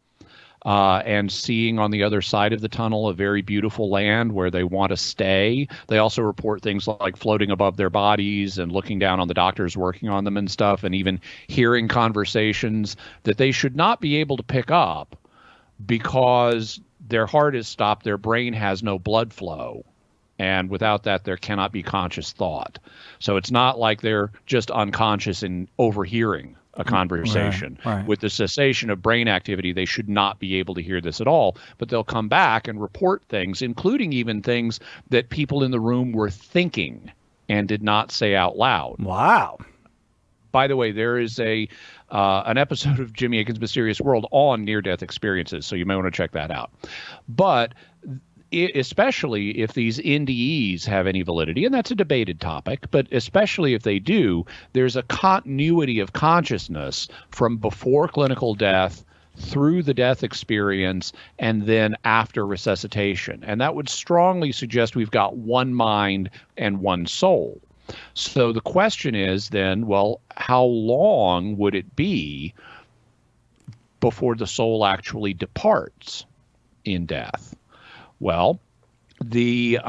and seeing on the other side of the tunnel a very beautiful land where they want to stay. They also report things like floating above their bodies and looking down on the doctors working on them and stuff, and even hearing conversations that they should not be able to pick up because their heart is stopped, their brain has no blood flow, and without that there cannot be conscious thought. So it's not like they're just unconscious and overhearing a conversation. Right. With the cessation of brain activity, they should not be able to hear this at all, but they'll come back and report things, including even things that people in the room were thinking and did not say out loud. Wow. By the way, there is an episode of Jimmy Akin's Mysterious World on near-death experiences, so you may want to check that out. But especially if these NDEs have any validity, and that's a debated topic, but especially if they do, there's a continuity of consciousness from before clinical death through the death experience and then after resuscitation. And that would strongly suggest we've got one mind and one soul. So the question is then, well, how long would it be before the soul actually departs in death? Well, these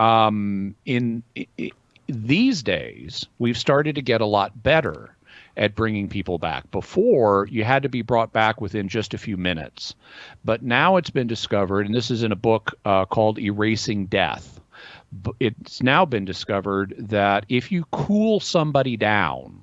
days, we've started to get a lot better at bringing people back. Before, you had to be brought back within just a few minutes. But now it's been discovered, and this is in a book called Erasing Death. It's now been discovered that if you cool somebody down,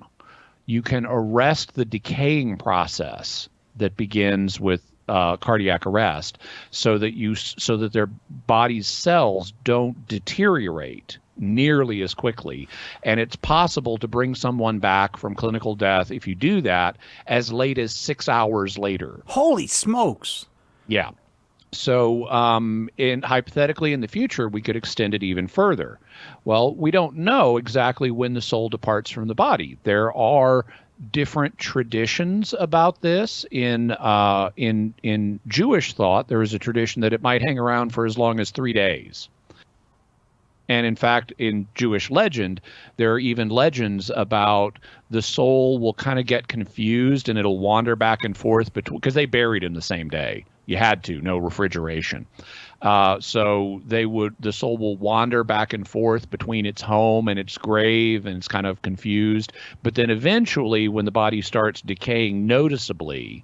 you can arrest the decaying process that begins with cardiac arrest, so that their body's cells don't deteriorate nearly as quickly. And it's possible to bring someone back from clinical death, if you do that, as late as 6 hours later. Holy smokes. Yeah. So hypothetically in the future, we could extend it even further. Well, we don't know exactly when the soul departs from the body. There are different traditions about this. In Jewish thought, there is a tradition that it might hang around for as long as 3 days. And in fact, in Jewish legend, there are even legends about the soul will kind of get confused and it'll wander back and forth because they buried him the same day. You had to, no refrigeration. So the soul will wander back and forth between its home and its grave, and it's kind of confused. But then eventually, when the body starts decaying noticeably,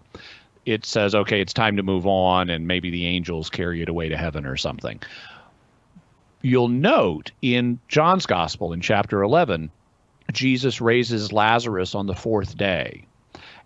it says, okay, it's time to move on, and maybe the angels carry it away to heaven or something. You'll note in John's Gospel in chapter 11, Jesus raises Lazarus on the fourth day.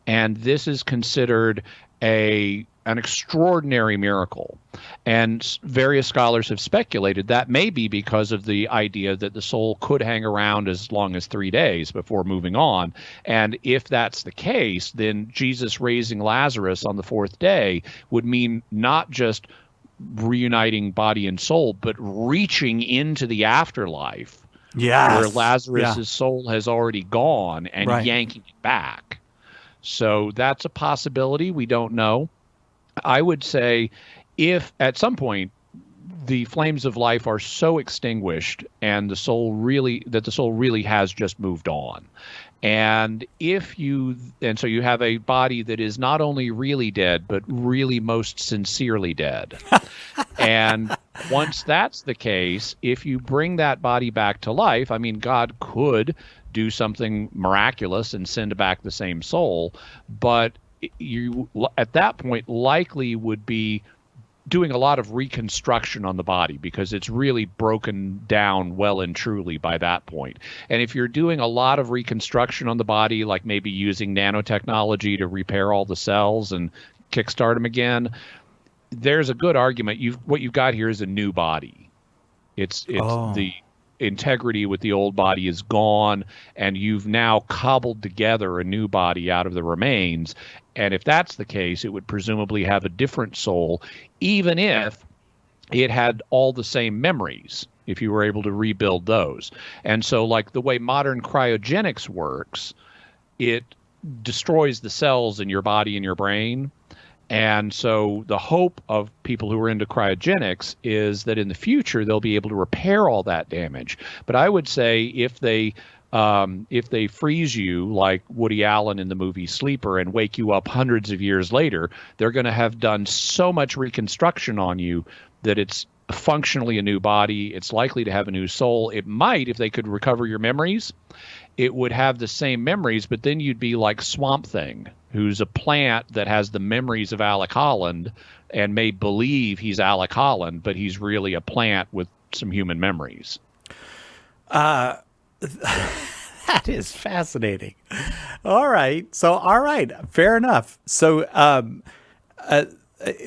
And this is considered an extraordinary miracle. And various scholars have speculated that may be because of the idea that the soul could hang around as long as 3 days before moving on. And if that's the case, then Jesus raising Lazarus on the fourth day would mean not just reuniting body and soul, but reaching into the afterlife, where Lazarus's soul has already gone, and yanking it back. So that's a possibility. We don't know. I would say if at some point the flames of life are so extinguished and the soul really has just moved on. And so you have a body that is not only really dead, but really most sincerely dead. And once that's the case, if you bring that body back to life, I mean, God could do something miraculous and send back the same soul, but you at that point likely would be doing a lot of reconstruction on the body because it's really broken down well and truly by that point. And if you're doing a lot of reconstruction on the body, like maybe using nanotechnology to repair all the cells and kickstart them again, there's a good argument. What you've got here is a new body. It's the integrity with the old body is gone, and you've now cobbled together a new body out of the remains. And if that's the case, it would presumably have a different soul, even if it had all the same memories, if you were able to rebuild those. And so, like the way modern cryogenics works, it destroys the cells in your body and your brain. And so the hope of people who are into cryogenics is that in the future they'll be able to repair all that damage. But I would say if they freeze you like Woody Allen in the movie Sleeper and wake you up hundreds of years later, they're going to have done so much reconstruction on you that it's functionally a new body. It's likely to have a new soul. It might, if they could recover your memories, it would have the same memories, but then you'd be like Swamp Thing, who's a plant that has the memories of Alec Holland and may believe he's Alec Holland, but he's really a plant with some human memories. That is fascinating. All right. Fair enough. So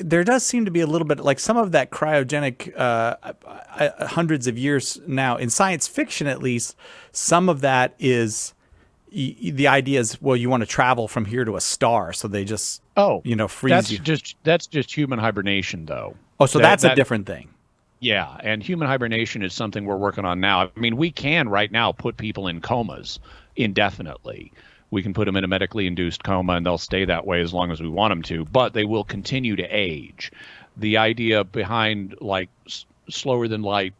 there does seem to be a little bit like some of that cryogenic hundreds of years now in science fiction, at least. Some of that is the idea is, well, you want to travel from here to a star. So they just, freeze you. That's just human hibernation, though. Oh, so that's a different thing. Yeah, and human hibernation is something we're working on now. I mean, we can right now put people in comas indefinitely. We can put them in a medically induced coma, and they'll stay that way as long as we want them to, but they will continue to age. The idea behind like slower than light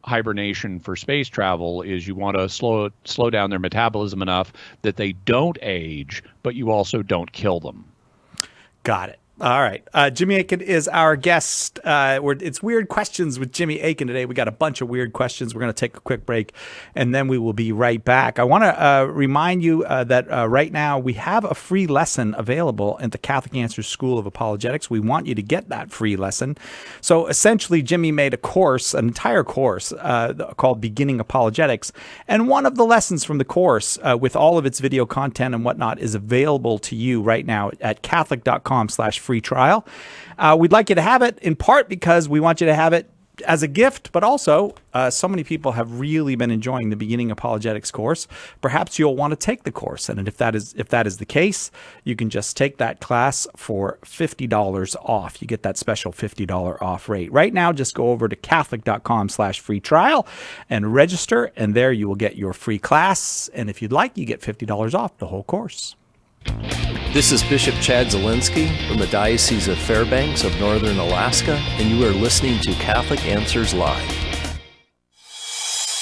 hibernation for space travel is you want to slow down their metabolism enough that they don't age, but you also don't kill them. Got it. All right. Jimmy Akin is our guest. It's Weird Questions with Jimmy Akin today. We got a bunch of weird questions. We're going to take a quick break, and then we will be right back. I want to remind you that right now we have a free lesson available at the Catholic Answers School of Apologetics. We want you to get that free lesson. So essentially, Jimmy made a course, an entire course called Beginning Apologetics, and one of the lessons from the course with all of its video content and whatnot is available to you right now at catholic.com/free trial. We'd like you to have it in part because we want you to have it as a gift, but also so many people have really been enjoying the Beginning Apologetics course. Perhaps you'll want to take the course, and if that is the case, you can just take that class for $50 off. You get that special $50 off rate. Right now, just go over to catholic.com/free trial and register, and there you will get your free class. And if you'd like, you get $50 off the whole course. This is Bishop Chad Zielinski from the Diocese of Fairbanks of Northern Alaska, and you are listening to Catholic Answers Live.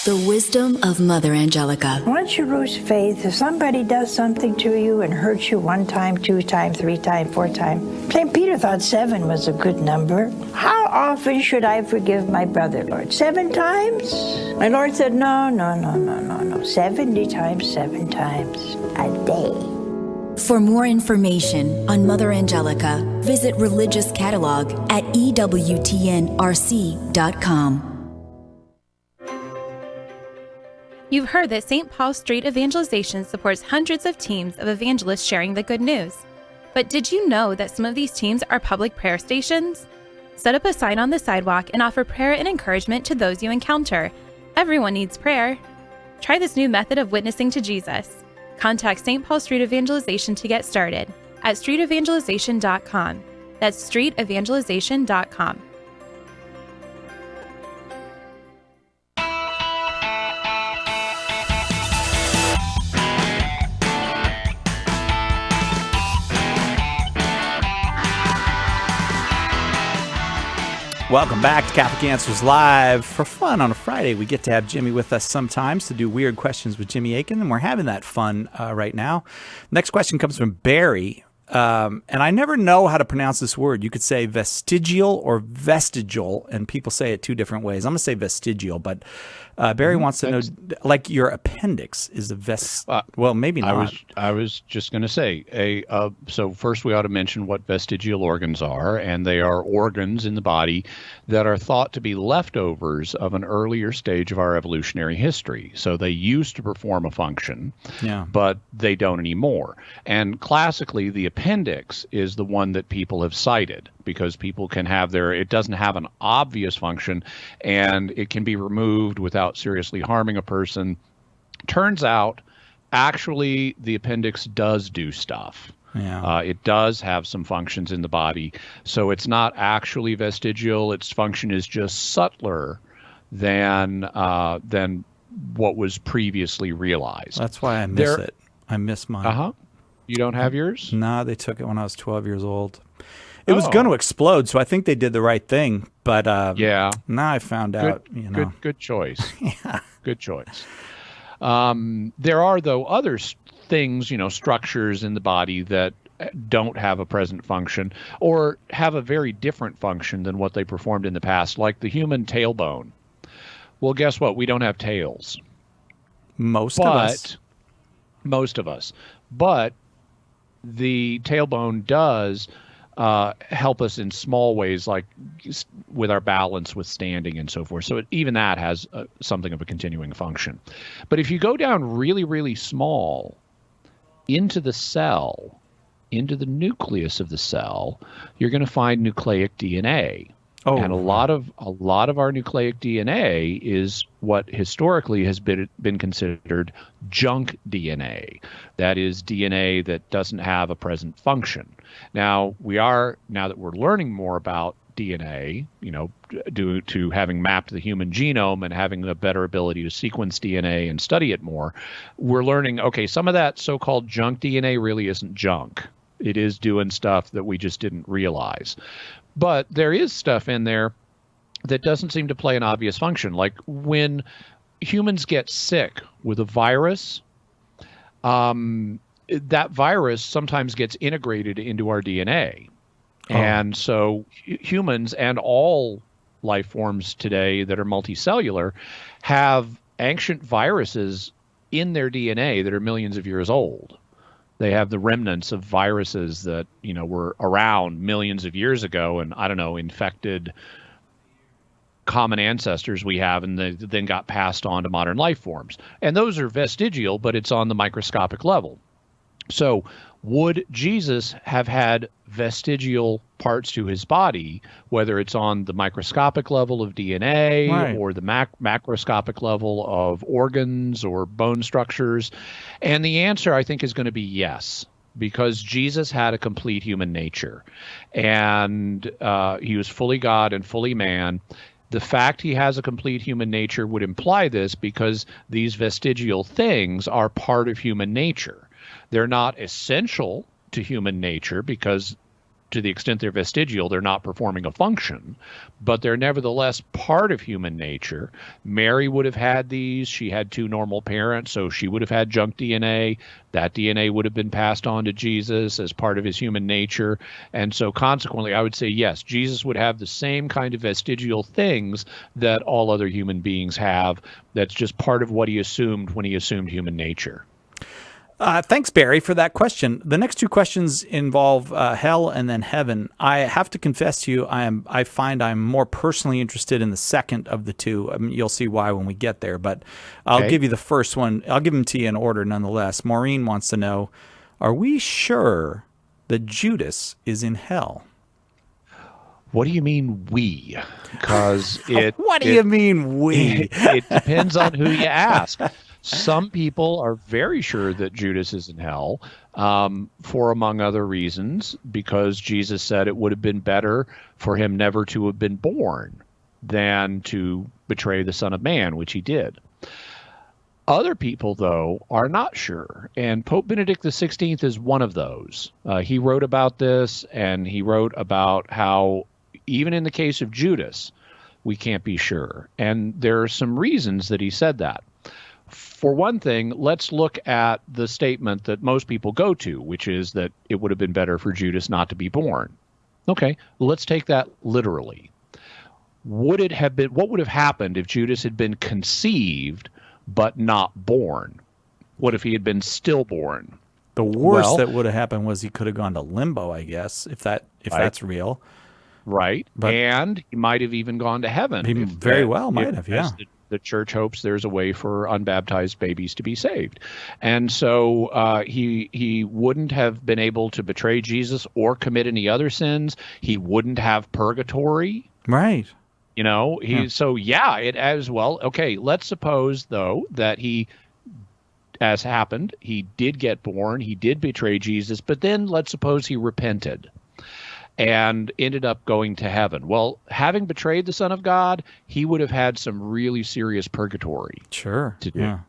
The wisdom of Mother Angelica. Once you lose faith, if somebody does something to you and hurts you 1 time, 2 times, 3 times, 4 times, St. Peter thought 7 was a good number. How often should I forgive my brother, Lord? 7 times? My Lord said, no. 70 times, 7 times a day. For more information on Mother Angelica, visit Religious Catalog at EWTNRC.com. You've heard that St. Paul Street Evangelization supports hundreds of teams of evangelists sharing the good news. But did you know that some of these teams are public prayer stations? Set up a sign on the sidewalk and offer prayer and encouragement to those you encounter. Everyone needs prayer. Try this new method of witnessing to Jesus. Contact St. Paul Street Evangelization to get started at streetevangelization.com. That's streetevangelization.com. Welcome back to Catholic Answers Live. For fun on a Friday, we get to have Jimmy with us sometimes to do Weird Questions with Jimmy Akin, and we're having that fun right now. Next question comes from Barry, and I never know how to pronounce this word. You could say vestigial or vestigial, and people say it 2 different ways. I'm going to say vestigial, but Barry wants to know, like your appendix is the well, maybe not. I was just going to say, so first we ought to mention what vestigial organs are, and they are organs in the body that are thought to be leftovers of an earlier stage of our evolutionary history. So they used to perform a function, but they don't anymore. And classically, the appendix is the one that people have cited because people can have it doesn't have an obvious function, and it can be removed without seriously harming a person. Turns out, actually, the appendix does do stuff. It does have some functions in the body. So it's not actually vestigial. Its function is just subtler than what was previously realized. That's why I miss it. I miss mine. You don't have yours? No, they took it when I was 12 years old. It was going to explode, so I think they did the right thing. But now I found out. Good choice. Good choice. There are, though, other things, structures in the body that don't have a present function or have a very different function than what they performed in the past, like the human tailbone. Well, guess what? We don't have tails. Most of us. But the tailbone does help us in small ways, like with our balance, with standing, and so forth. So even that has something of a continuing function. But if you go down really, really small into the cell, into the nucleus of the cell, you're going to find nucleic DNA. And a lot of our nucleic DNA is what historically has been considered junk DNA. That is DNA that doesn't have a present function. Now that we're learning more about DNA, due to having mapped the human genome and having a better ability to sequence DNA and study it more, we're learning, some of that so-called junk DNA really isn't junk. It is doing stuff that we just didn't realize. But there is stuff in there that doesn't seem to play an obvious function. Like when humans get sick with a virus, that virus sometimes gets integrated into our DNA. And so humans and all life forms today that are multicellular have ancient viruses in their DNA that are millions of years old. They have the remnants of viruses that, were around millions of years ago and, infected common ancestors we have, and they then got passed on to modern life forms. And those are vestigial, but it's on the microscopic level. So would Jesus have had vestigial parts to his body, whether it's on the microscopic level of DNA or the macroscopic level of organs or bone structures? And the answer, I think, is going to be yes, because Jesus had a complete human nature, and he was fully God and fully man. The fact he has a complete human nature would imply this, because these vestigial things are part of human nature. They're not essential to human nature, because to the extent they're vestigial, they're not performing a function, but they're nevertheless part of human nature. Mary would have had these. She had two normal parents, so she would have had junk DNA. That DNA would have been passed on to Jesus as part of his human nature. And so consequently, I would say, yes, Jesus would have the same kind of vestigial things that all other human beings have. That's just part of what he assumed when he assumed human nature. Thanks, Barry, for that question. The next two questions involve hell and then heaven. I have to confess to you, I find I'm more personally interested in the second of the two. You'll see why when we get there, but I'll give you the first one. I'll give them to you in order nonetheless. Maureen wants to know, are we sure that Judas is in hell? What do you mean we? Because What do you mean we? It depends on who you ask. Some people are very sure that Judas is in hell for, among other reasons, because Jesus said it would have been better for him never to have been born than to betray the Son of Man, which he did. Other people, though, are not sure, and Pope Benedict XVI is one of those. He wrote about this, and he wrote about how even in the case of Judas, we can't be sure. And there are some reasons that he said that. For one thing, let's look at the statement that most people go to, which is that it would have been better for Judas not to be born. Okay, let's take that literally. what would have happened if Judas had been conceived but not born? What if he had been stillborn? The worst that would have happened was he could have gone to limbo, I guess, if that's real. Right. And he might have even gone to heaven. He very well might have, yeah. The church hopes there's a way for unbaptized babies to be saved. And so he wouldn't have been able to betray Jesus or commit any other sins. He wouldn't have purgatory. Right. You know, it as well. Okay, let's suppose, though, that as happened, he did get born, he did betray Jesus, but then let's suppose he repented and ended up going to heaven. Well, having betrayed the Son of God, he would have had some really serious purgatory to do. Yeah.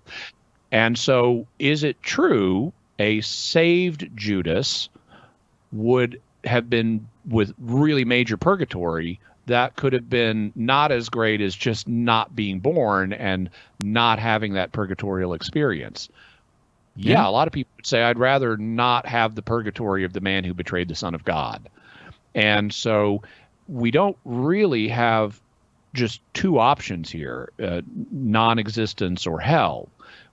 And so is it true a saved Judas would have been with really major purgatory that could have been not as great as just not being born and not having that purgatorial experience? Yeah, a lot of people would say, I'd rather not have the purgatory of the man who betrayed the Son of God. And so we don't really have just two options here, non-existence or hell.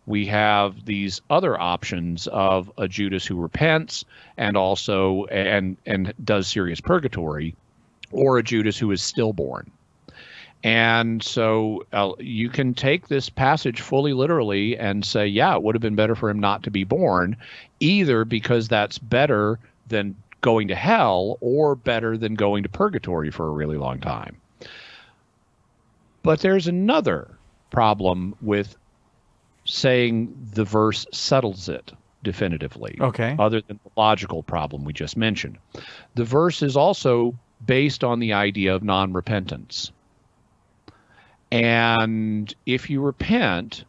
We have these other options of a Judas who repents and also and does serious purgatory, or a Judas who is stillborn. And so you can take this passage fully literally and say, yeah, it would have been better for him not to be born, either because that's better than going to hell or better than going to purgatory for a really long time. But there's another problem with saying the verse settles it definitively. Okay. Other than the logical problem we just mentioned. The verse is also based on the idea of non-repentance. And if you repent,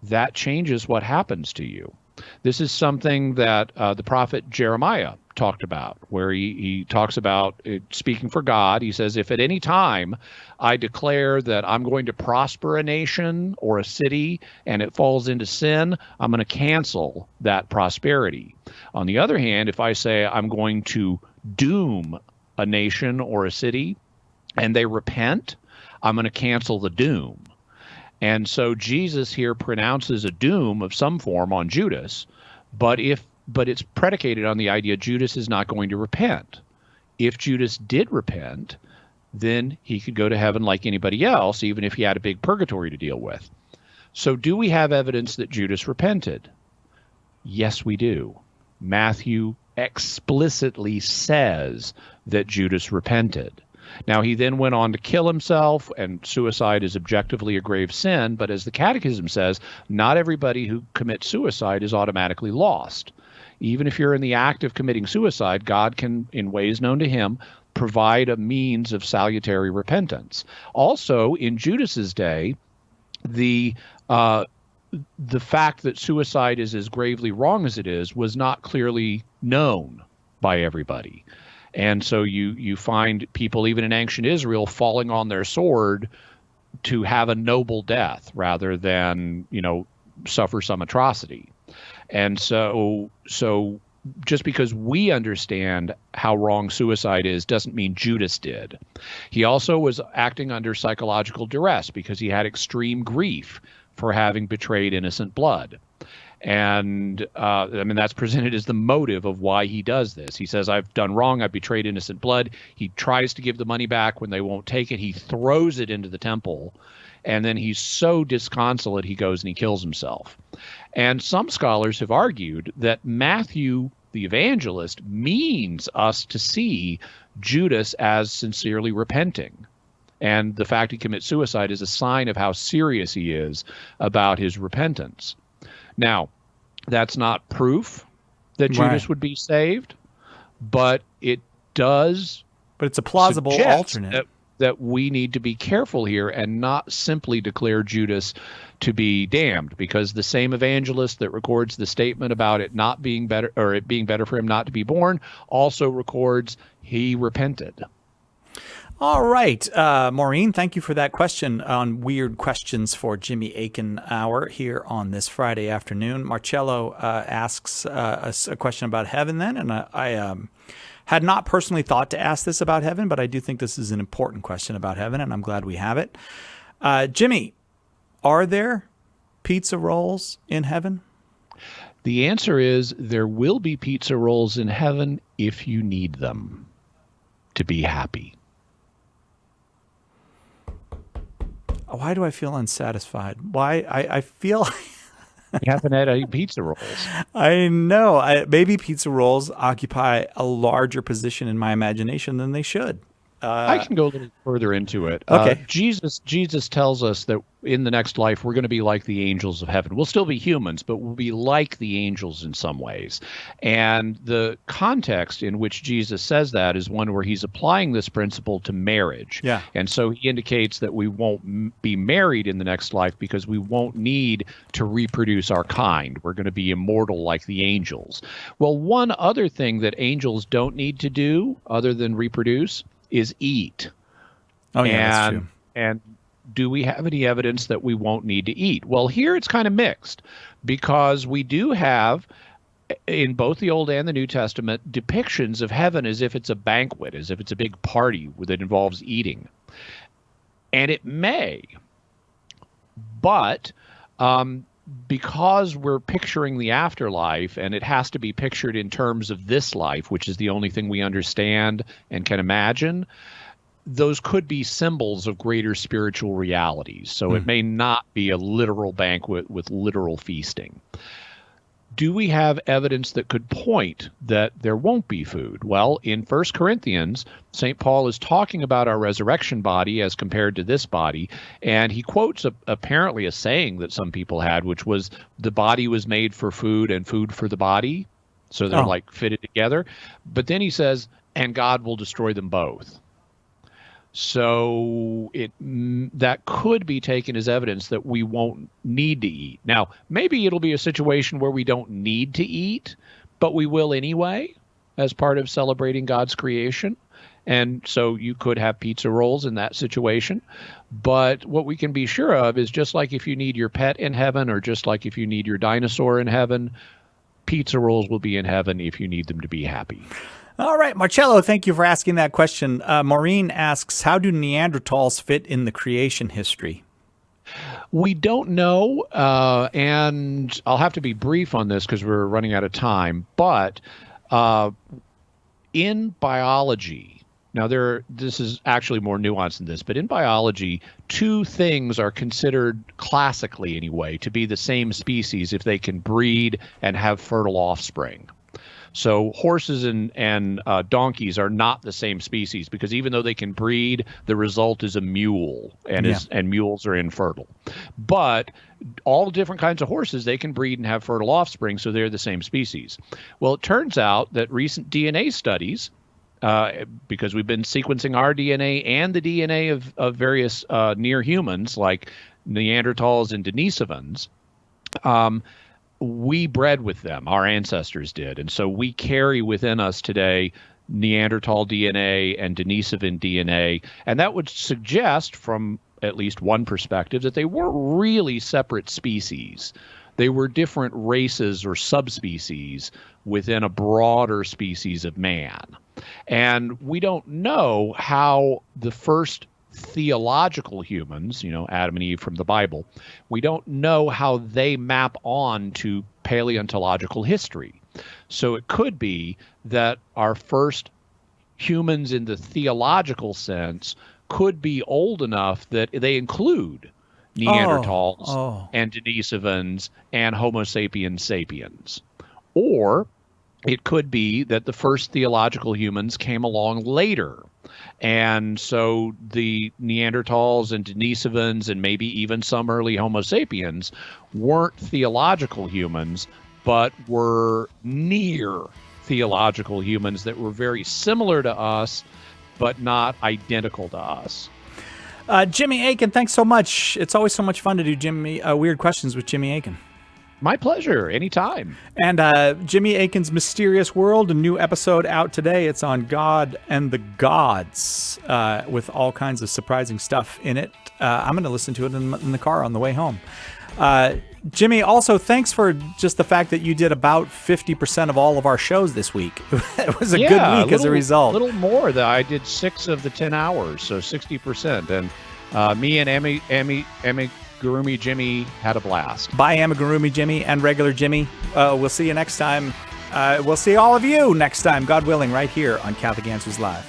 that changes what happens to you. This is something that the prophet Jeremiah talked about, where he talks about speaking for God. He says, if at any time I declare that I'm going to prosper a nation or a city and it falls into sin, I'm going to cancel that prosperity. On the other hand, if I say I'm going to doom a nation or a city and they repent, I'm going to cancel the doom. And so Jesus here pronounces a doom of some form on Judas, but it's predicated on the idea Judas is not going to repent. If Judas did repent, then he could go to heaven like anybody else, even if he had a big purgatory to deal with. So do we have evidence that Judas repented? Yes, we do. Matthew explicitly says that Judas repented. Now, he then went on to kill himself, and suicide is objectively a grave sin, but as the Catechism says, not everybody who commits suicide is automatically lost. Even if you're in the act of committing suicide, God can, in ways known to him, provide a means of salutary repentance. Also, in Judas's day, the fact that suicide is as gravely wrong as it is was not clearly known by everybody. And so you find people, even in ancient Israel, falling on their sword to have a noble death rather than, suffer some atrocity. And so just because we understand how wrong suicide is doesn't mean Judas did. He also was acting under psychological duress because he had extreme grief for having betrayed innocent blood. And that's presented as the motive of why he does this. He says, I've done wrong. I've betrayed innocent blood. He tries to give the money back. When they won't take it, he throws it into the temple. And then he's so disconsolate, he goes and he kills himself. And some scholars have argued that Matthew, the evangelist, means us to see Judas as sincerely repenting. And the fact he commits suicide is a sign of how serious he is about his repentance. Now, that's not proof that Judas would be saved, but it does. But it's a plausible alternate. That we need to be careful here and not simply declare Judas to be damned, because the same evangelist that records the statement about it not being better, or it being better for him not to be born, also records he repented. All right, Maureen, thank you for that question on Weird Questions for Jimmy Akin Hour here on this Friday afternoon. Marcello asks a question about heaven then, and I had not personally thought to ask this about heaven, but I do think this is an important question about heaven, and I'm glad we have it. Jimmy, are there pizza rolls in heaven? The answer is there will be pizza rolls in heaven if you need them to be happy. Why do I feel unsatisfied? Why? I feel... You haven't had any pizza rolls. I know. Maybe pizza rolls occupy a larger position in my imagination than they should. I can go a little further into it. Okay. Jesus tells us that in the next life, we're going to be like the angels of heaven. We'll still be humans, but we'll be like the angels in some ways. And the context in which Jesus says that is one where he's applying this principle to marriage. Yeah. And so he indicates that we won't be married in the next life because we won't need to reproduce our kind. We're going to be immortal like the angels. Well, one other thing that angels don't need to do other than reproduce is eat. Oh, yeah, that's true. And do we have any evidence that we won't need to eat? Well, here it's kind of mixed, because we do have, in both the Old and the New Testament, depictions of heaven as if it's a banquet, as if it's a big party that involves eating. And it may, but because we're picturing the afterlife, and it has to be pictured in terms of this life, which is the only thing we understand and can imagine, those could be symbols of greater spiritual realities. So it may not be a literal banquet with literal feasting. Do we have evidence that could point that there won't be food? Well, in 1 Corinthians, St. Paul is talking about our resurrection body as compared to this body, and he quotes apparently a saying that some people had, which was the body was made for food and food for the body. So they're like fitted together. But then he says, and God will destroy them both. So that could be taken as evidence that we won't need to eat. Now, maybe it'll be a situation where we don't need to eat, but we will anyway as part of celebrating God's creation. And so you could have pizza rolls in that situation. But what we can be sure of is, just like if you need your pet in heaven, or just like if you need your dinosaur in heaven, pizza rolls will be in heaven if you need them to be happy. All right, Marcello, thank you for asking that question. Maureen asks, how do Neanderthals fit in the creation history? We don't know, and I'll have to be brief on this because we're running out of time, but in biology, now this is actually more nuanced than this, but in biology, two things are considered, classically anyway, to be the same species if they can breed and have fertile offspring. So horses and donkeys are not the same species, because even though they can breed, the result is a mule, and mules are infertile. But all different kinds of horses, they can breed and have fertile offspring, so they're the same species. Well, it turns out that recent DNA studies, because we've been sequencing our DNA and the DNA of various near humans like Neanderthals and Denisovans, we bred with them, our ancestors did. And so we carry within us today Neanderthal DNA and Denisovan DNA. And that would suggest, from at least one perspective, that they weren't really separate species. They were different races or subspecies within a broader species of man. And we don't know how the first theological humans, Adam and Eve from the Bible, we don't know how they map on to paleontological history. So it could be that our first humans in the theological sense could be old enough that they include Neanderthals and Denisovans and Homo sapiens sapiens. Or it could be that the first theological humans came along later. And so the Neanderthals and Denisovans and maybe even some early Homo sapiens weren't theological humans, but were near theological humans that were very similar to us, but not identical to us. Jimmy Akin, thanks so much. It's always so much fun to do Weird Questions with Jimmy Akin. My pleasure. Anytime. And Jimmy Akin's Mysterious World, a new episode out today. It's on God and the Gods with all kinds of surprising stuff in it. I'm going to listen to it in the car on the way home. Jimmy, also, thanks for just the fact that you did about 50% of all of our shows this week. It was a good week as a result. A little more. I did 6 of the 10 hours, so 60%. And me and Amigurumi Jimmy had a blast. Bye, Amigurumi Jimmy and regular Jimmy. We'll see you next time. We'll see all of you next time, God willing, right here on Catholic Answers Live.